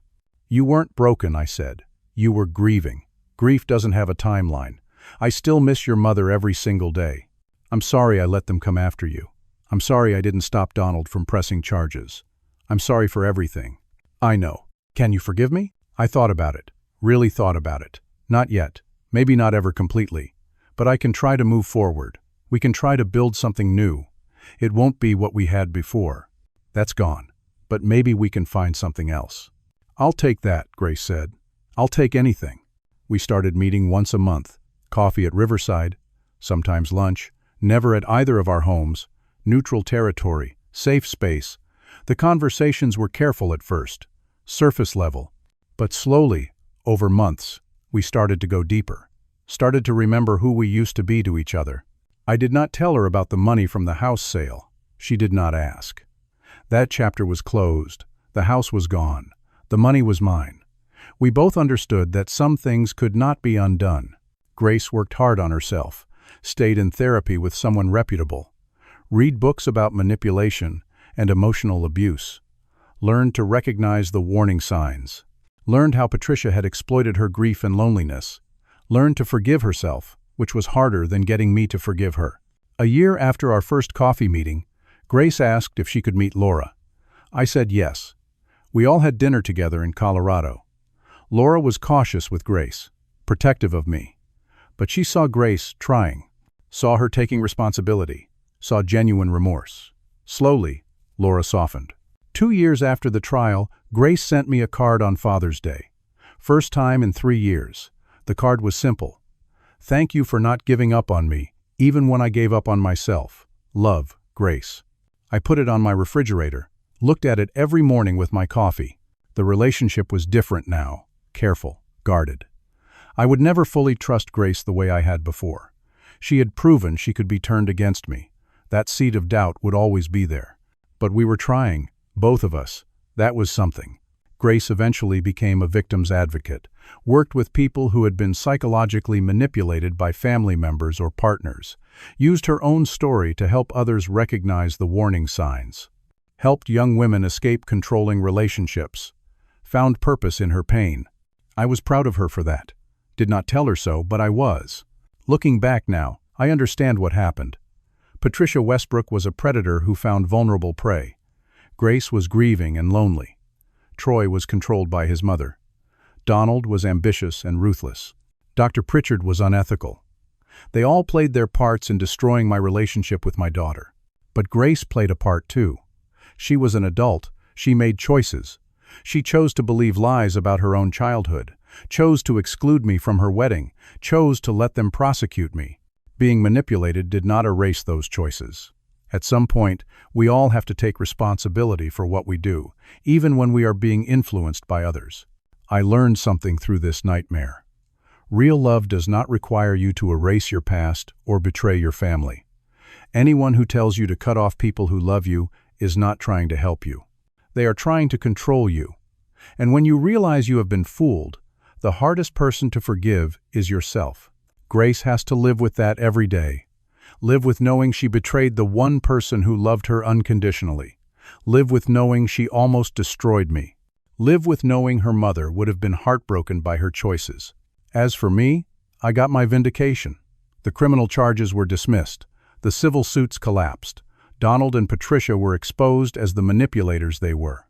"You weren't broken," I said. "You were grieving. Grief doesn't have a timeline. I still miss your mother every single day. I'm sorry I let them come after you. I'm sorry I didn't stop Donald from pressing charges. I'm sorry for everything." "I know. Can you forgive me?" I thought about it. Really thought about it. "Not yet. Maybe not ever completely. But I can try to move forward. We can try to build something new. It won't be what we had before. That's gone. But maybe we can find something else." "I'll take that," Grace said. "I'll take anything." We started meeting once a month. Coffee at Riverside, sometimes lunch, never at either of our homes. Neutral territory, safe space. The conversations were careful at first, surface level. But slowly, over months, we started to go deeper. Started to remember who we used to be to each other. I did not tell her about the money from the house sale. She did not ask. That chapter was closed. The house was gone. The money was mine. We both understood that some things could not be undone. Grace worked hard on herself, stayed in therapy with someone reputable, read books about manipulation and emotional abuse, learned to recognize the warning signs, learned how Patricia had exploited her grief and loneliness, learned to forgive herself, which was harder than getting me to forgive her. A year after our first coffee meeting, Grace asked if she could meet Laura. I said yes. We all had dinner together in Colorado. Laura was cautious with Grace, protective of me. But she saw Grace trying, saw her taking responsibility, saw genuine remorse. Slowly, Laura softened. 2 years after the trial, Grace sent me a card on Father's Day. First time in 3 years. The card was simple. "Thank you for not giving up on me, even when I gave up on myself. Love, Grace." I put it on my refrigerator, looked at it every morning with my coffee. The relationship was different now, careful, guarded. I would never fully trust Grace the way I had before. She had proven she could be turned against me. That seed of doubt would always be there. But we were trying, both of us. That was something. Grace eventually became a victim's advocate, worked with people who had been psychologically manipulated by family members or partners, used her own story to help others recognize the warning signs, helped young women escape controlling relationships, found purpose in her pain. I was proud of her for that. Did not tell her so, but I was. Looking back now, I understand what happened. Patricia Westbrook was a predator who found vulnerable prey. Grace was grieving and lonely. Troy was controlled by his mother. Donald was ambitious and ruthless. Dr. Pritchard was unethical. They all played their parts in destroying my relationship with my daughter. But Grace played a part too. She was an adult. She made choices. She chose to believe lies about her own childhood, chose to exclude me from her wedding, chose to let them prosecute me. Being manipulated did not erase those choices. At some point, we all have to take responsibility for what we do, even when we are being influenced by others. I learned something through this nightmare. Real love does not require you to erase your past or betray your family. Anyone who tells you to cut off people who love you is not trying to help you. They are trying to control you. And when you realize you have been fooled, the hardest person to forgive is yourself. Grace has to live with that every day. Live with knowing she betrayed the one person who loved her unconditionally. Live with knowing she almost destroyed me. Live with knowing her mother would have been heartbroken by her choices. As for me, I got my vindication. The criminal charges were dismissed. The civil suits collapsed. Donald and Patricia were exposed as the manipulators they were.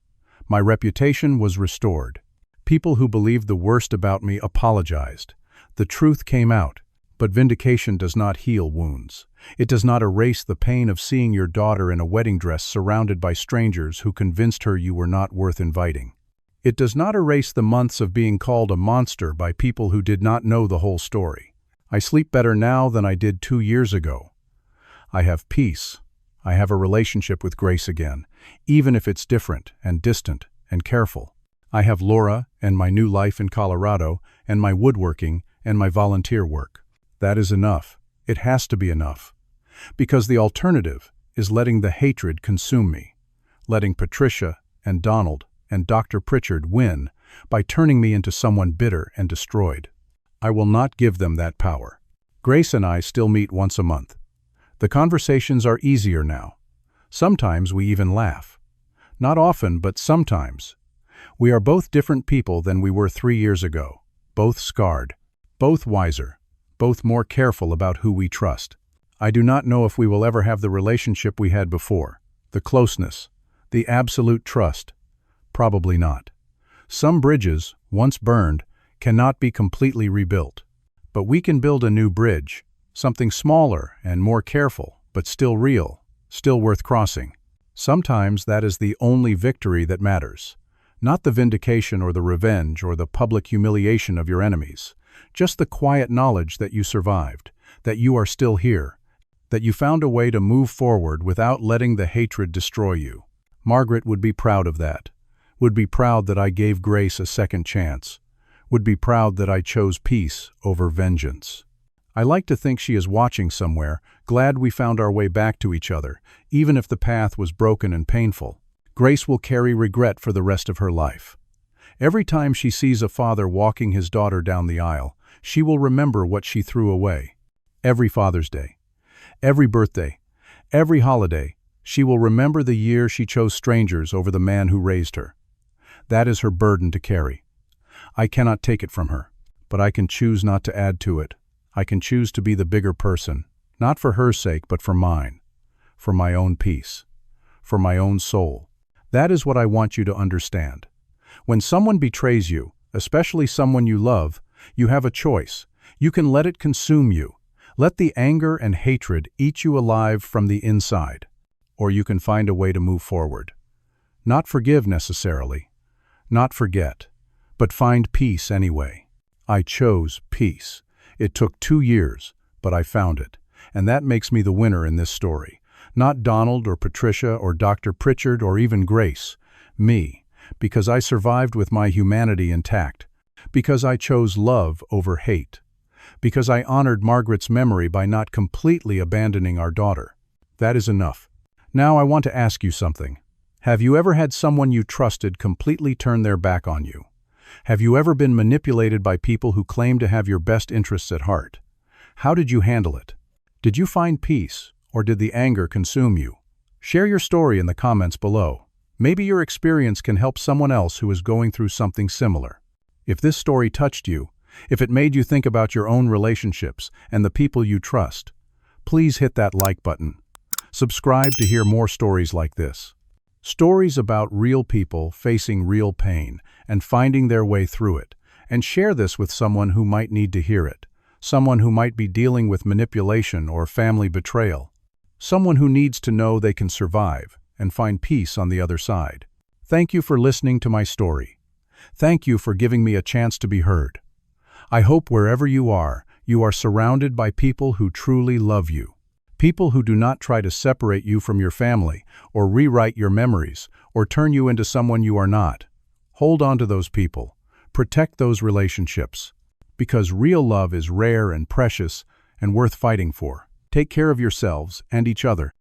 My reputation was restored. People who believed the worst about me apologized. The truth came out. But vindication does not heal wounds. It does not erase the pain of seeing your daughter in a wedding dress surrounded by strangers who convinced her you were not worth inviting. It does not erase the months of being called a monster by people who did not know the whole story. I sleep better now than I did 2 years ago. I have peace. I have a relationship with Grace again, even if it's different and distant and careful. I have Laura and my new life in Colorado and my woodworking and my volunteer work. That is enough. It has to be enough. Because the alternative is letting the hatred consume me, letting Patricia and Donald and Dr. Pritchard win by turning me into someone bitter and destroyed. I will not give them that power. Grace and I still meet once a month. The conversations are easier now. Sometimes we even laugh. Not often, but sometimes. We are both different people than we were 3 years ago, both scarred, both wiser, both more careful about who we trust. I do not know if we will ever have the relationship we had before, the closeness, the absolute trust. Probably not. Some bridges, once burned, cannot be completely rebuilt. But we can build a new bridge, something smaller and more careful, but still real, still worth crossing. Sometimes that is the only victory that matters. Not the vindication or the revenge or the public humiliation of your enemies. Just the quiet knowledge that you survived, that you are still here, that you found a way to move forward without letting the hatred destroy you. Margaret would be proud of that. Would be proud that I gave Grace a second chance. Would be proud that I chose peace over vengeance. I like to think she is watching somewhere, glad we found our way back to each other, even if the path was broken and painful. Grace will carry regret for the rest of her life. Every time she sees a father walking his daughter down the aisle, she will remember what she threw away. Every Father's Day, every birthday, every holiday, she will remember the year she chose strangers over the man who raised her. That is her burden to carry. I cannot take it from her, but I can choose not to add to it. I can choose to be the bigger person, not for her sake, but for mine, for my own peace, for my own soul. That is what I want you to understand. When someone betrays you, especially someone you love, you have a choice. You can let it consume you. Let the anger and hatred eat you alive from the inside. Or you can find a way to move forward. Not forgive necessarily, not forget, but find peace anyway. I chose peace. It took 2 years, but I found it. And that makes me the winner in this story. Not Donald or Patricia or Dr. Pritchard or even Grace. Me. Because I survived with my humanity intact. Because I chose love over hate. Because I honored Margaret's memory by not completely abandoning our daughter. That is enough. Now I want to ask you something. Have you ever had someone you trusted completely turn their back on you? Have you ever been manipulated by people who claim to have your best interests at heart? How did you handle it? Did you find peace, or did the anger consume you? Share your story in the comments below. Maybe your experience can help someone else who is going through something similar. If this story touched you, if it made you think about your own relationships and the people you trust, please hit that like button. Subscribe to hear more stories like this. Stories about real people facing real pain and finding their way through it. And share this with someone who might need to hear it. Someone who might be dealing with manipulation or family betrayal. Someone who needs to know they can survive and find peace on the other side. Thank you for listening to my story. Thank you for giving me a chance to be heard. I hope wherever you are surrounded by people who truly love you. People who do not try to separate you from your family or rewrite your memories or turn you into someone you are not. Hold on to those people. Protect those relationships. Because real love is rare and precious and worth fighting for. Take care of yourselves and each other.